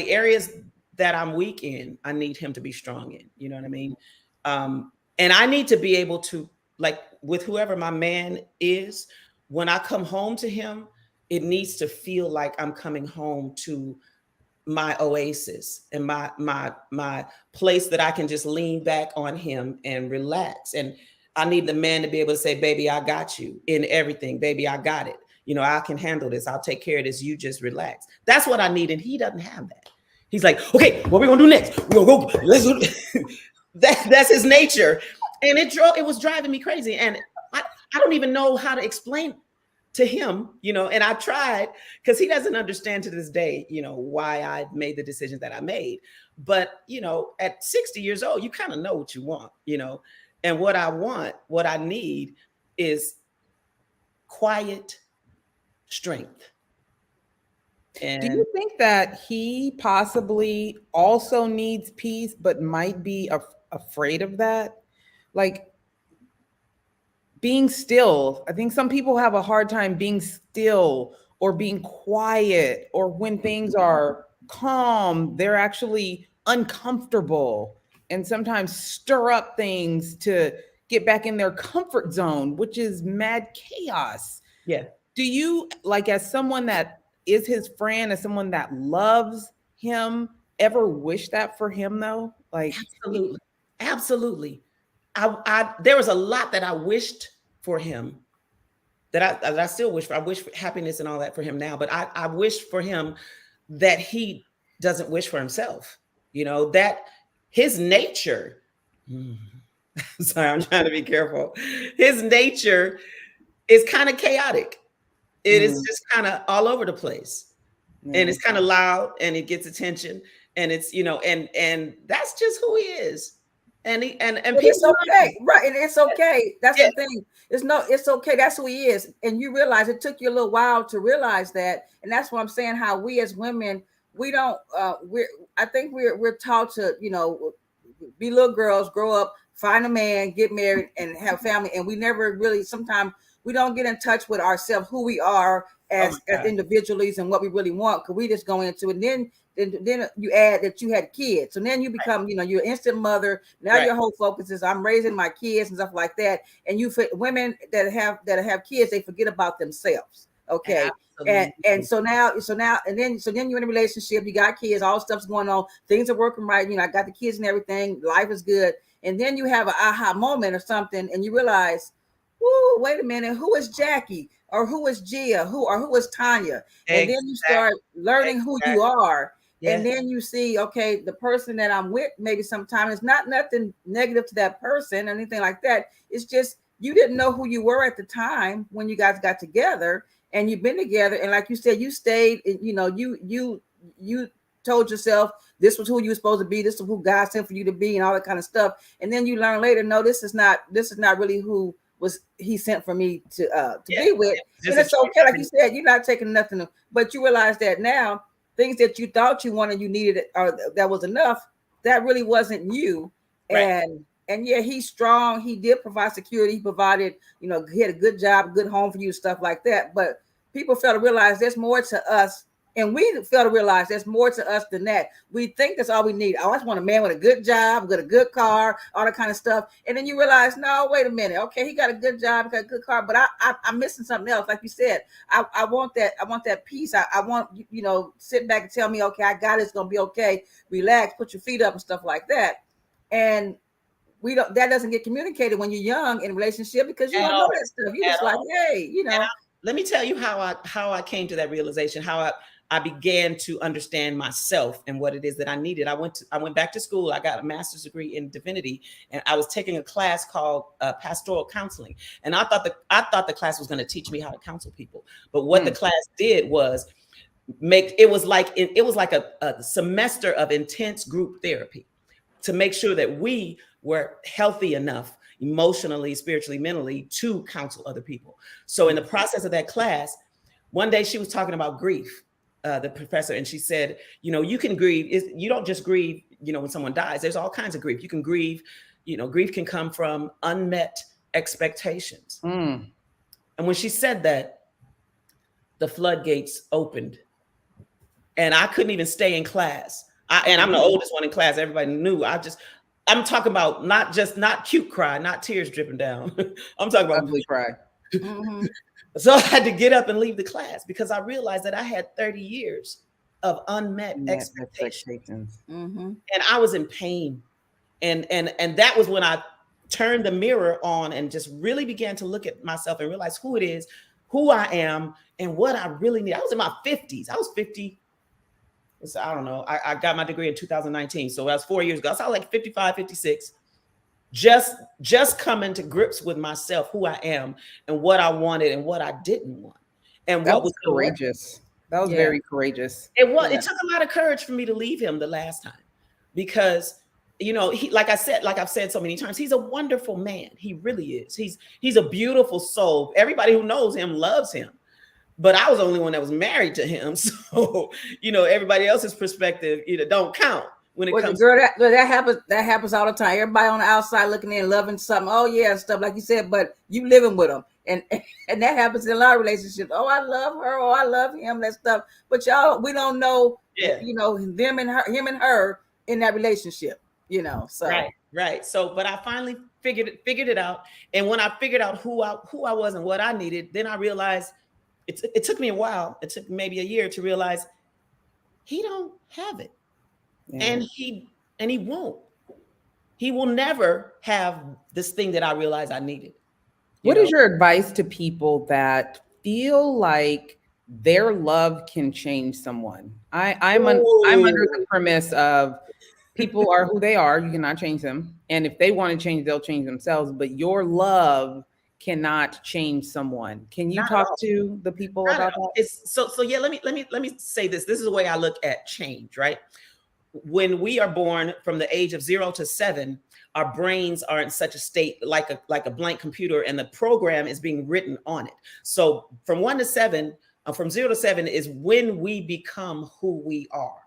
areas that I'm weak in, I need him to be strong in. You know what I mean? And I need to be able to, like, with whoever my man is, when I come home to him, it needs to feel like I'm coming home to my oasis and my place that I can just lean back on him and relax. And I need the man to be able to say, baby, I got you in everything. Baby, I got it. You know, I can handle this. I'll take care of this. You just relax. That's what I need. And he doesn't have that. He's like, okay, what are we gonna do next? We're gonna go. Let's do that's his nature. And it was driving me crazy. And I don't even know how to explain to him, you know, and I tried, because he doesn't understand to this day, you know, why I made the decision that I made. But, you know, at 60 years old, you kind of know what you want, you know, and what I need is quiet strength. And do you think that he possibly also needs peace, but might be afraid of that? Like, being still. I think some people have a hard time being still or being quiet, or when things are calm, they're actually uncomfortable and sometimes stir up things to get back in their comfort zone, which is mad chaos. yeah. Do you, like, as someone that is his friend, as someone that loves him, ever wish that for him though? Like, Absolutely. There was a lot that I wished for him that I still wish for. I wish for happiness and all that for him now, but I wish for him that he doesn't wish for himself, you know, that his nature, sorry, I'm trying to be careful. His nature is kind of chaotic. It is just kind of all over the place, and it's kind of loud, and it gets attention, and it's, you know, and that's just who he is. And people, it's okay, right? And it's okay. That's the thing. It's okay. That's who he is. And you realize it took you a little while to realize that. And that's what I'm saying. How we as women, we don't. I think we're taught to, you know, be little girls, grow up, find a man, get married, and have family. And we never really. Sometimes we don't get in touch with ourselves, who we are as individuals, and what we really want. Because we just go into it. And then you add that you had kids. So then you become, you know, you're an instant mother. Now your whole focus is I'm raising my kids and stuff like that. And women that have kids, they forget about themselves. Okay. And so then you're in a relationship, you got kids, all stuff's going on, things are working right. You know, I got the kids and everything, life is good. And then you have an aha moment or something, and you realize, whoa, wait a minute, who is Jackie? Or who is Gia? Who is Tonya? And then you start learning who you are. Yes. And then you see, okay, the person that I'm with, maybe sometimes it's not nothing negative to that person, anything like that. It's just you didn't know who you were at the time when you guys got together, and you've been together. And like you said, you stayed, you know, you told yourself this was who you were supposed to be, this is who God sent for you to be, and all that kind of stuff. And then you learn later, no, this is not really who he sent for me to be with. And it's okay, like you said, you're not taking nothing, but you realize that now things that you thought you wanted, you needed, or that was enough, that really wasn't you. Right. And yeah, he's strong. He did provide security. He provided, he had a good job, good home for you, stuff like that. But people fail to realize there's more to us. And we fail to realize there's more to us than that. We think that's all we need. I always want a man with a good job, with a good car, all that kind of stuff. And then you realize, no, wait a minute. Okay, he got a good job, got a good car, but I'm missing something else. Like you said, I want that peace. I want, sit back and tell me, okay, I got it. It's going to be okay. Relax, put your feet up and stuff like that. And that doesn't get communicated when you're young in a relationship, because you don't know that stuff. You're just like, hey, let me tell you how I came to that realization, how I began to understand myself and what it is that I needed. I went back to school. I got a master's degree in divinity, and I was taking a class called pastoral counseling. And I thought the class was going to teach me how to counsel people. But what the class did was it was like a semester of intense group therapy to make sure that we were healthy enough emotionally, spiritually, mentally to counsel other people. So in the process of that class, one day she was talking about grief, the professor, and she said, you can grieve. You don't just grieve, when someone dies. There's all kinds of grief. You can grieve, grief can come from unmet expectations. And when she said that, the floodgates opened and I couldn't even stay in class. And I'm the oldest one in class. Everybody knew. I'm talking about not cute cry, not tears dripping down. I'm talking about ugly cry. So I had to get up and leave the class because I realized that I had 30 years of unmet expectations. And I was in pain. And that was when I turned the mirror on and just really began to look at myself and realize who it is, who I am, and what I really need. I was in my 50s. I was 50. So I don't know. I got my degree in 2019. So that was 4 years ago. So I was like 55, 56. Just coming to grips with myself, who I am and what I wanted and what I didn't want. And that was courageous. That was very courageous. It was. Yeah. It took a lot of courage for me to leave him the last time because, he, like I've said so many times, he's a wonderful man. He really is. He's a beautiful soul. Everybody who knows him loves him. But I was the only one that was married to him. So, everybody else's perspective don't count when it comes. Girl, that happens all the time. Everybody on the outside looking in, loving something. Oh yeah, stuff like you said, but you living with them. And that happens in a lot of relationships. Oh, I love her. Oh, I love him, that stuff. But we don't know, them and her in that relationship, so. Right. So, but I finally figured it out. And when I figured out who I was and what I needed, then I realized it took me a while. It took maybe a year to realize he don't have it. Yeah. And he won't. He will never have this thing that I realized I needed. What is your advice to people that feel like their love can change someone? I'm under the premise of people are who they are. You cannot change them. And if they want to change, they'll change themselves. But your love cannot change someone. Can you talk to the people about that? So yeah, let me say this. This is the way I look at change, right? When we are born from the age of 0 to 7, our brains are in such a state like a blank computer, and the program is being written on it. So from 1 to 7, from 0 to 7 is when we become who we are.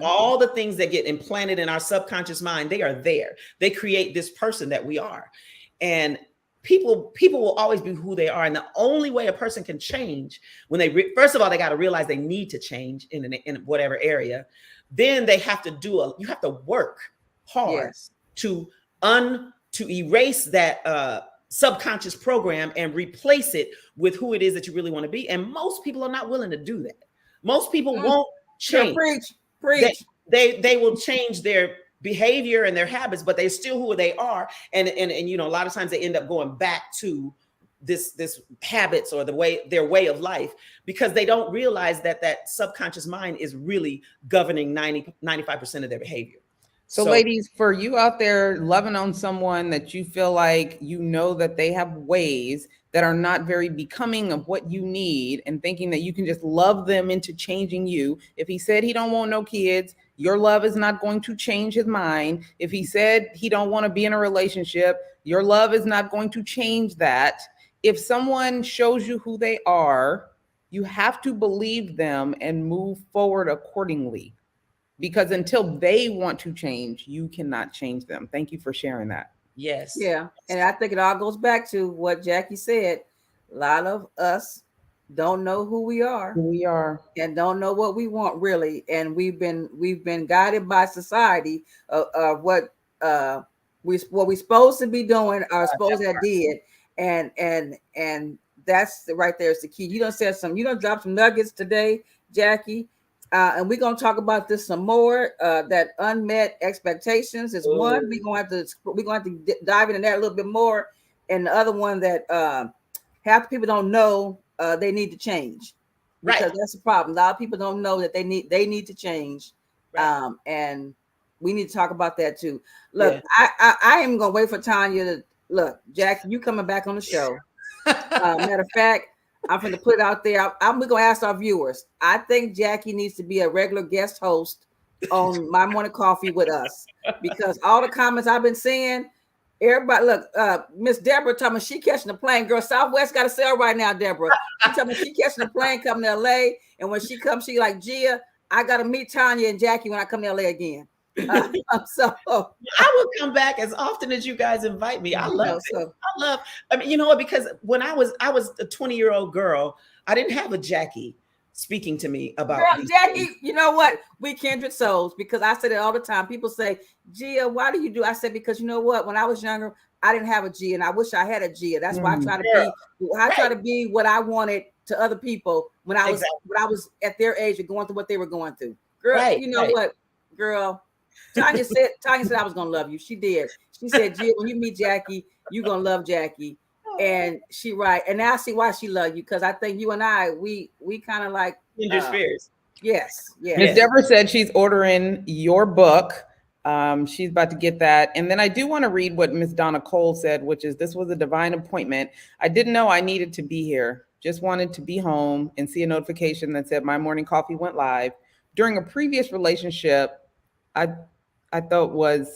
All the things that get implanted in our subconscious mind, they are there. They create this person that we are. And people will always be who they are. And the only way a person can change when first of all, they got to realize they need to change in whatever area. Then they have to you have to work hard to erase that subconscious program and replace it with who it is that you really want to be. And most people are not willing to do that. Most people won't change. Preach. They will change their behavior and their habits, but they're still who they are. And a lot of times they end up going back to this habits or their way of life, because they don't realize that subconscious mind is really governing 95% of their behavior. So ladies, for you out there loving on someone that you feel like that they have ways that are not very becoming of what you need, and thinking that you can just love them into changing you. If he said he don't want no kids, your love is not going to change his mind. If he said he don't want to be in a relationship, your love is not going to change that. If someone shows you who they are, you have to believe them and move forward accordingly. Because until they want to change, you cannot change them. Thank you for sharing that. Yes. Yeah. And I think it all goes back to what Jackie said. A lot of us don't know who we are. And don't know what we want really. And we've been guided by society of what we're supposed to be doing or supposed to have did. And that's right there is the key. You don't drop some nuggets today, Jackie. And we're gonna talk about this some more. That unmet expectations is one. We're gonna have to dive into that a little bit more. And the other one that half the people don't know they need to change, because that's the problem. A lot of people don't know that they need to change, and we need to talk about that too. Look, I am gonna wait for Tonya to look. Jackie, you coming back on the show? Matter of fact, I'm going to put it out there. We're going to ask our viewers. I think Jackie needs to be a regular guest host on My Morning Coffee with us, because all the comments I've been seeing, everybody, look, Miss Deborah told me she catching the plane. Girl, Southwest got a sale right now, Deborah. She told me she catching the plane coming to LA. And when she comes, she like, Gia, I got to meet Tonya and Jackie when I come to LA again. So I will come back as often as you guys invite me. I love it. I mean, you know what? Because when I was a 20-year-old girl, I didn't have a Jackie speaking to me about Jackie. Things. You know what? We kindred souls, because I said it all the time. People say, Gia, why do you do? I said, because you know what? When I was younger, I didn't have a Gia, and I wish I had a Gia. That's why I try to be what I wanted to other people when I was at their age and going through what they were going through. Girl, you know what, girl. Tonya said I was gonna love you. She did. She said, Gia, when you meet Jackie, you're gonna love Jackie. And she right. And now I see why she loved you, because I think you and I, we kind of like kindred spirits. Yes. Ms. Deborah said she's ordering your book. She's about to get that. And then I do want to read what Ms. Donna Cole said, which is, this was a divine appointment. I didn't know I needed to be here. Just wanted to be home and see a notification that said My Morning Coffee went live. During a previous relationship, I thought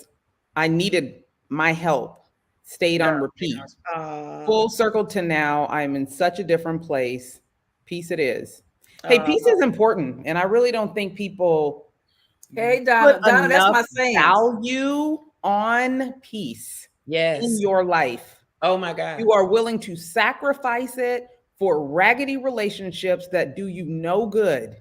I needed my help, stayed on repeat. Full circle to now, I'm in such a different place. Peace it is. Hey, peace is important. And I really don't think people Donna, that's my saying. Value on peace in your life. Oh my God. You are willing to sacrifice it for raggedy relationships that do you no good.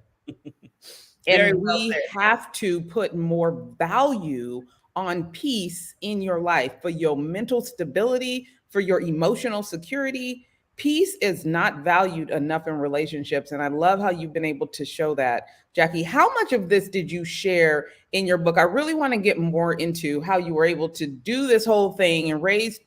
And we have to put more value on peace in your life, for your mental stability, for your emotional security. Peace is not valued enough in relationships. And I love how you've been able to show that. Jackie, how much of this did you share in your book? I really want to get more into how you were able to do this whole thing and raise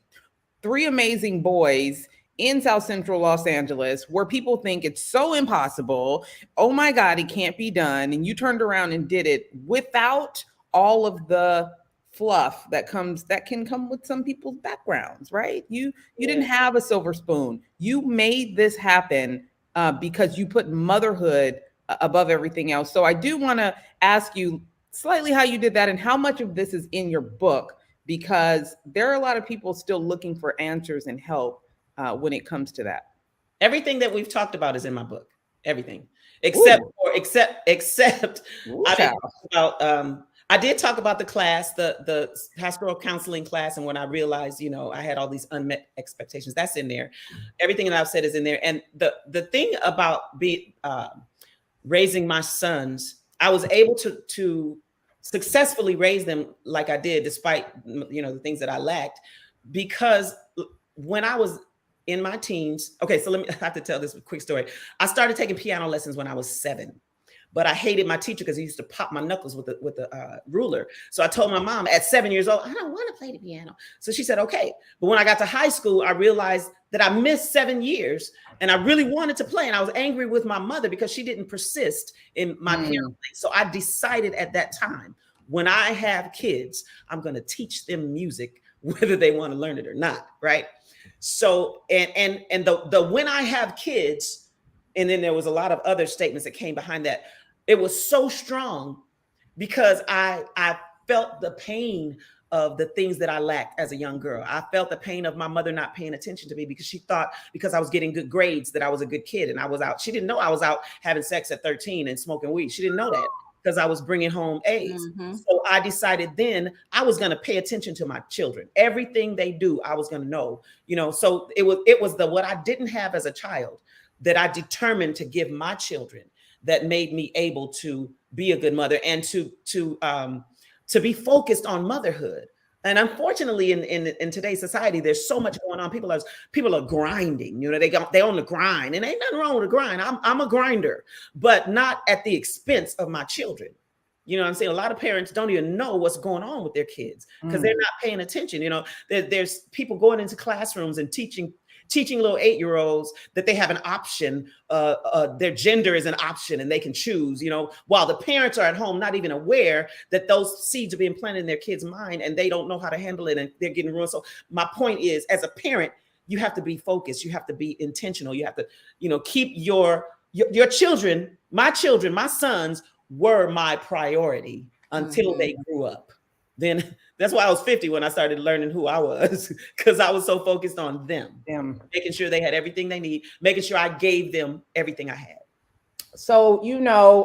3 amazing boys in South Central Los Angeles, where people think it's so impossible. Oh my God, it can't be done. And you turned around and did it without all of the fluff that can come with some people's backgrounds, right? You didn't have a silver spoon. You made this happen because you put motherhood above everything else. So I do want to ask you slightly how you did that and how much of this is in your book, because there are a lot of people still looking for answers and help when it comes to that. Everything that we've talked about is in my book. Everything except I did talk about the class, the pastoral counseling class, and when I realized, I had all these unmet expectations, that's in there. Everything that I've said is in there. And the thing about raising my sons, I was able to successfully raise them like I did, despite the things that I lacked, because when I was in my teens, I have to tell this quick story. I started taking piano lessons when I was 7. But I hated my teacher because he used to pop my knuckles with a ruler. So I told my mom at 7 years old, I don't want to play the piano. So she said, okay. But when I got to high school, I realized that I missed 7 years and I really wanted to play. And I was angry with my mother because she didn't persist in my piano playing. So I decided at that time, when I have kids, I'm going to teach them music, whether they want to learn it or not, right? So, and the when I have kids, and then there was a lot of other statements that came behind that. It was so strong because I felt the pain of the things that I lacked as a young girl. I felt the pain of my mother not paying attention to me because she thought because I was getting good grades that I was a good kid, and I was out. She didn't know I was out having sex at 13 and smoking weed. She didn't know that because I was bringing home A's. So I decided then I was going to pay attention to my children. Everything they do, I was going to know, so it was the what I didn't have as a child that I determined to give my children that made me able to be a good mother and to be focused on motherhood. And unfortunately, in today's society, there's so much going on. People are grinding. They on the grind, and ain't nothing wrong with a grind. I'm a grinder, but not at the expense of my children. You know what I'm saying? A lot of parents don't even know what's going on with their kids because they're not paying attention. There's people going into classrooms and teaching little 8-year-olds that they have an option. Their gender is an option and they can choose, while the parents are at home, not even aware that those seeds are being planted in their kids' mind and they don't know how to handle it and they're getting ruined. So my point is, as a parent, you have to be focused. You have to be intentional. You have to, keep your children, my sons were my priority until they grew up. Then that's why I was 50 when I started learning who I was, because I was so focused on them, making sure they had everything they need, making sure I gave them everything I had. So,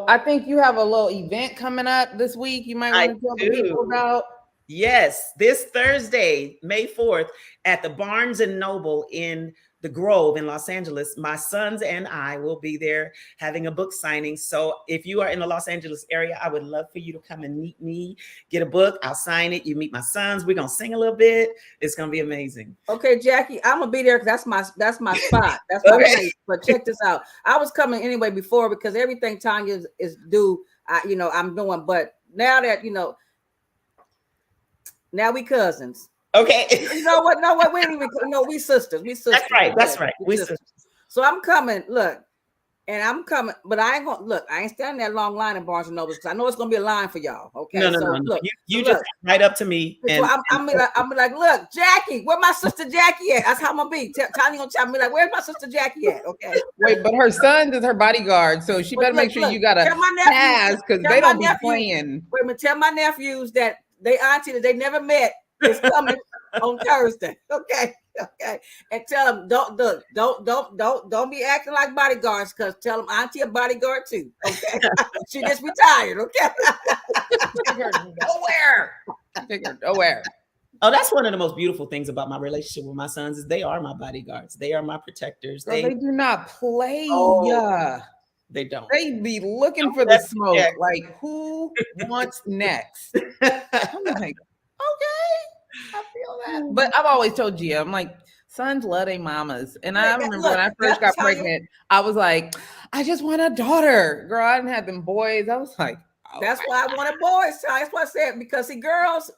I think you have a little event coming up this week. You might want to tell the people about. Yes, this Thursday, May 4th, at the Barnes & Noble in the Grove in Los Angeles. My sons and I will be there having a book signing. So if you are in the Los Angeles area, I would love for you to come and meet me, get a book. I'll sign it. You meet my sons. We're going to sing a little bit. It's going to be amazing. Okay, Jackie, I'm going to be there because that's my spot. That's my place. But check this out. I was coming anyway before because everything Tonya is due, I'm doing. But now that, now we cousins. Okay. You know what? No, wait, we sisters. We sisters. That's right. We sisters. So I'm coming, but I ain't gonna look. I ain't standing that long line in Barnes and Noble because I know it's gonna be a line for y'all. Okay. No. Look, you just right up to me. And I'm like, look, Jackie, where my sister Jackie at? That's how I'm gonna be. Tiny gonna tell me like, where's my sister Jackie at? Okay. Wait, but her son is her bodyguard, so she better make sure you got a pass because they don't be playing. Wait a minute, tell my nephews that they auntie that they never met is coming on Thursday. Okay. And tell them don't be acting like bodyguards because tell them auntie a bodyguard too. Okay. She just retired. Okay. Nowhere. Oh, that's one of the most beautiful things about my relationship with my sons is they are my bodyguards. They are my protectors. They do not play. They don't. They be looking for the smoke. Like, who wants next? I'm like, okay, I feel that. But I've always told Gia, I'm like, sons love their mamas. And I remember when I first got pregnant, I was like, I just want a daughter. Girl, I didn't have them boys. I was like, that's why I wanted boys. That's what I said. Because see, girls,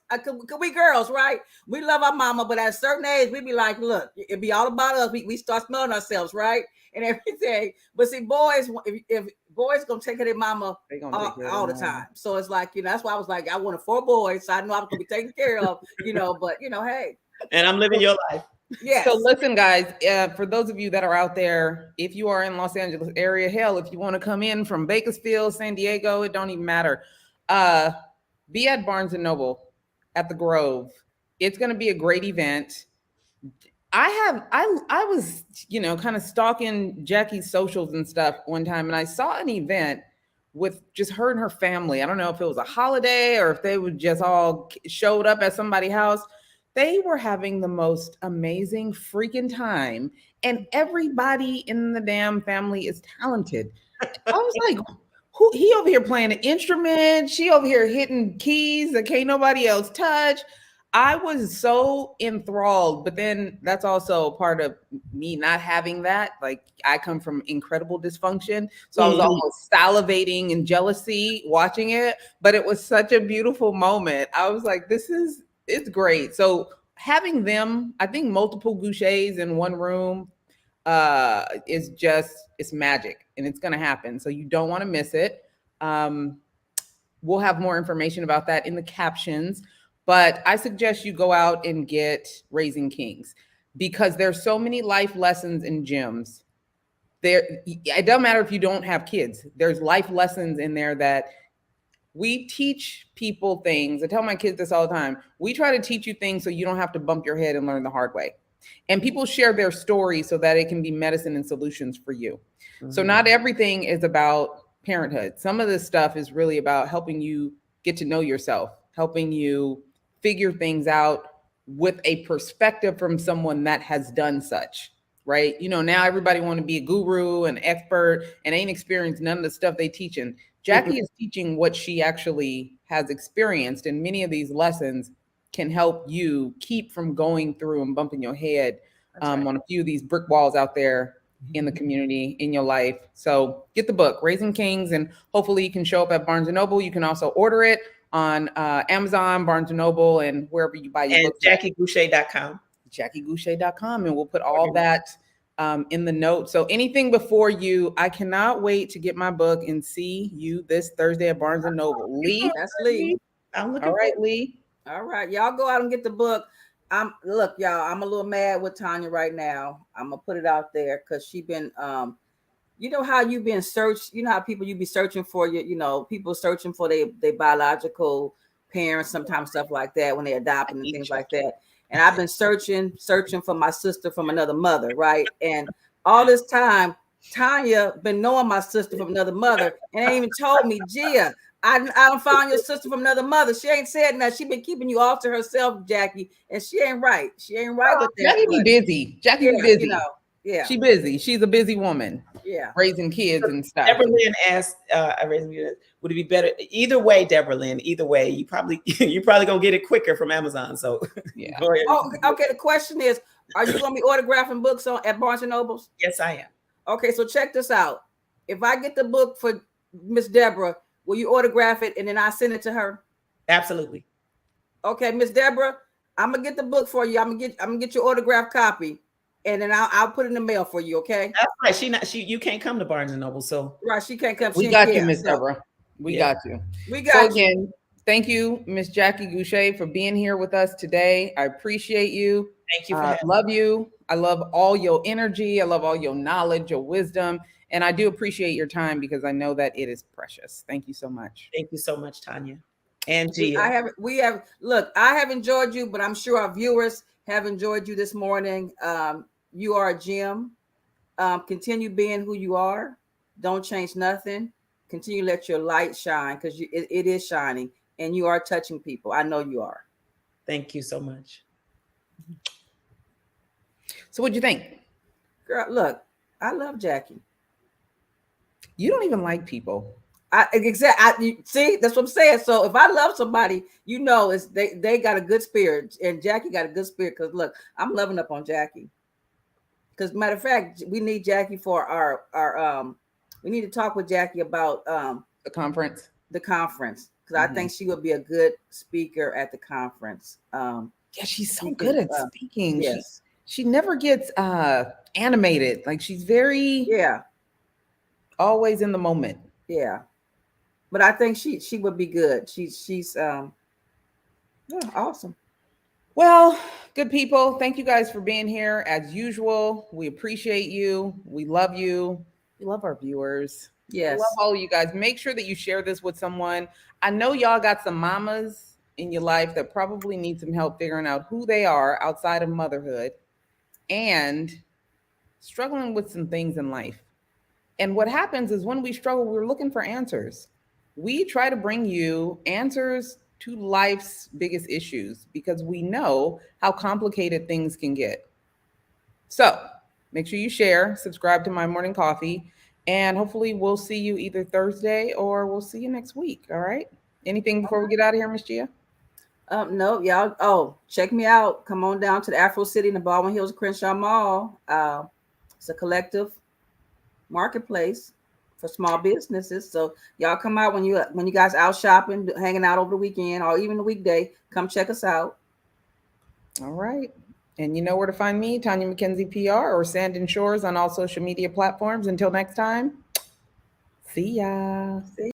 we girls, right? We love our mama, but at a certain age, we be like, look, it be all about us. We start smelling ourselves, right? And everything. But see, boys, if boys gonna take care of their mama all the time. So it's like, that's why I was like, I wanted 4 boys, so I know I was gonna be taken care of, but hey. And I'm living your life. Yes. So listen, guys, for those of you that are out there, if you are in Los Angeles area, hell, if you want to come in from Bakersfield, San Diego, it don't even matter. Be at Barnes & Noble at the Grove. It's going to be a great event. I was, kind of stalking Jackie's socials and stuff one time, and I saw an event with just her and her family. I don't know if it was a holiday or if they would just all showed up at somebody's house. They were having the most amazing freaking time, and everybody in the damn family is talented. I was like, he over here playing an instrument, she over here hitting keys that can't nobody else touch. I was so enthralled, but then that's also part of me not having that. Like, I come from incredible dysfunction, so I was almost salivating and jealousy watching it, but it was such a beautiful moment. I was like, it's great. So having them, I think multiple Gouchés in one room it's magic, and it's going to happen. So you don't want to miss it. We'll have more information about that in the captions, but I suggest you go out and get Raising Kings. because there's so many life lessons in gems. It doesn't matter if you don't have kids. There's life lessons in there that we teach people things. I tell my kids this all the time. We try to teach you things so you don't have to bump your head and learn the hard way. And people share their story so that it can be medicine and solutions for you. Mm-hmm. So not everything is about parenthood. Some of this stuff is really about helping you get to know yourself, helping you figure things out with a perspective from someone that has done such, right? You know, now everybody want to be a guru and expert and ain't experienced none of the stuff they teaching. Jackie is teaching what she actually has experienced, and many of these lessons can help you keep from going through and bumping your head on a few of these brick walls out there in the community, in your life. So get the book, Raising Kings, and hopefully you can show up at Barnes & Noble. You can also order it on Amazon, Barnes & Noble, and wherever you buy your books. JackieGouché.com. JackieGouché.com, and we'll put all that in the notes. So anything before you, I cannot wait to get my book and see you this Thursday at Barnes & Noble. Lee? That's Lee. I'm looking all right, Lee. All right, y'all go out and get the book. Look, y'all, I'm a little mad with Tonya right now. I'm gonna put it out there because she been you know how you've been searched, you know how people you be searching for people searching for their biological parents, sometimes stuff like that when they adopt and things like that. And I've been searching for my sister from another mother, right? And all this time, Tonya been knowing my sister from another mother and ain't even told me, Gia, I don't found your sister from another mother. She ain't said that. She been keeping you all to herself, Jackie, and she ain't right. She ain't right with that. Jackie be busy. Jackie be busy. You know, yeah. She busy. She's a busy woman. Yeah. Raising kids and stuff. Deborah Lynn asked, would it be better? Either way, Deborah Lynn, either way, you're probably gonna get it quicker from Amazon. So yeah. Oh, okay. The question is, are you gonna be autographing books at Barnes & Nobles? Yes, I am. Okay, so check this out. If I get the book for Miss Deborah, will you autograph it and then I send it to her? Absolutely. Okay, Miss Deborah, I'm gonna get the book for you. I'm gonna get your autographed copy, and then I'll put it in the mail for you. Okay. That's right. You can't come to Barnes & Noble, so right. She can't come. We got you, Miss Deborah. We got you. We got you. Again, thank you, Miss Jackie Gouché, for being here with us today. I appreciate you. Thank you. For love you. I love all your energy. I love all your knowledge, your wisdom. And I do appreciate your time because I know that it is precious. Thank you so much. Thank you so much, Tonya. And Gia. I have enjoyed you, but I'm sure our viewers have enjoyed you this morning. You are a gem. Continue being who you are. Don't change nothing. Continue to let your light shine because it is shining and you are touching people. I know you are. Thank you so much. So what'd you think? Girl, look, I love Jackie. You don't even like people. See, that's what I'm saying. So if I love somebody, you know, they got a good spirit, and Jackie got a good spirit. Because look, I'm loving up on Jackie. Because matter of fact, we need Jackie for our we need to talk with Jackie about the conference. Because I think she would be a good speaker at the conference. Yeah, she's so good at speaking. Yes. She never gets animated. Like she's very always in the moment. Yeah. But I think she would be good. She's awesome. Well, good people. Thank you guys for being here as usual. We appreciate you. We love you. We love our viewers. Yes. We love all of you guys. Make sure that you share this with someone. I know y'all got some mamas in your life that probably need some help figuring out who they are outside of motherhood and struggling with some things in life. And what happens is when we struggle, we're looking for answers. We try to bring you answers to life's biggest issues because we know how complicated things can get. So make sure you share, subscribe to My Morning Coffee, and hopefully we'll see you either Thursday or we'll see you next week. All right. Anything before we get out of here, Miss Gia? No, y'all. Oh, check me out. Come on down to the Afro City in the Baldwin Hills Crenshaw Mall. It's a collective marketplace for small businesses. So y'all come out when you guys out shopping, hanging out over the weekend or even the weekday. Come check us out. All right. And you know where to find me, Tonya McKenzie PR or Sand & Shores on all social media platforms. Until next time, see ya.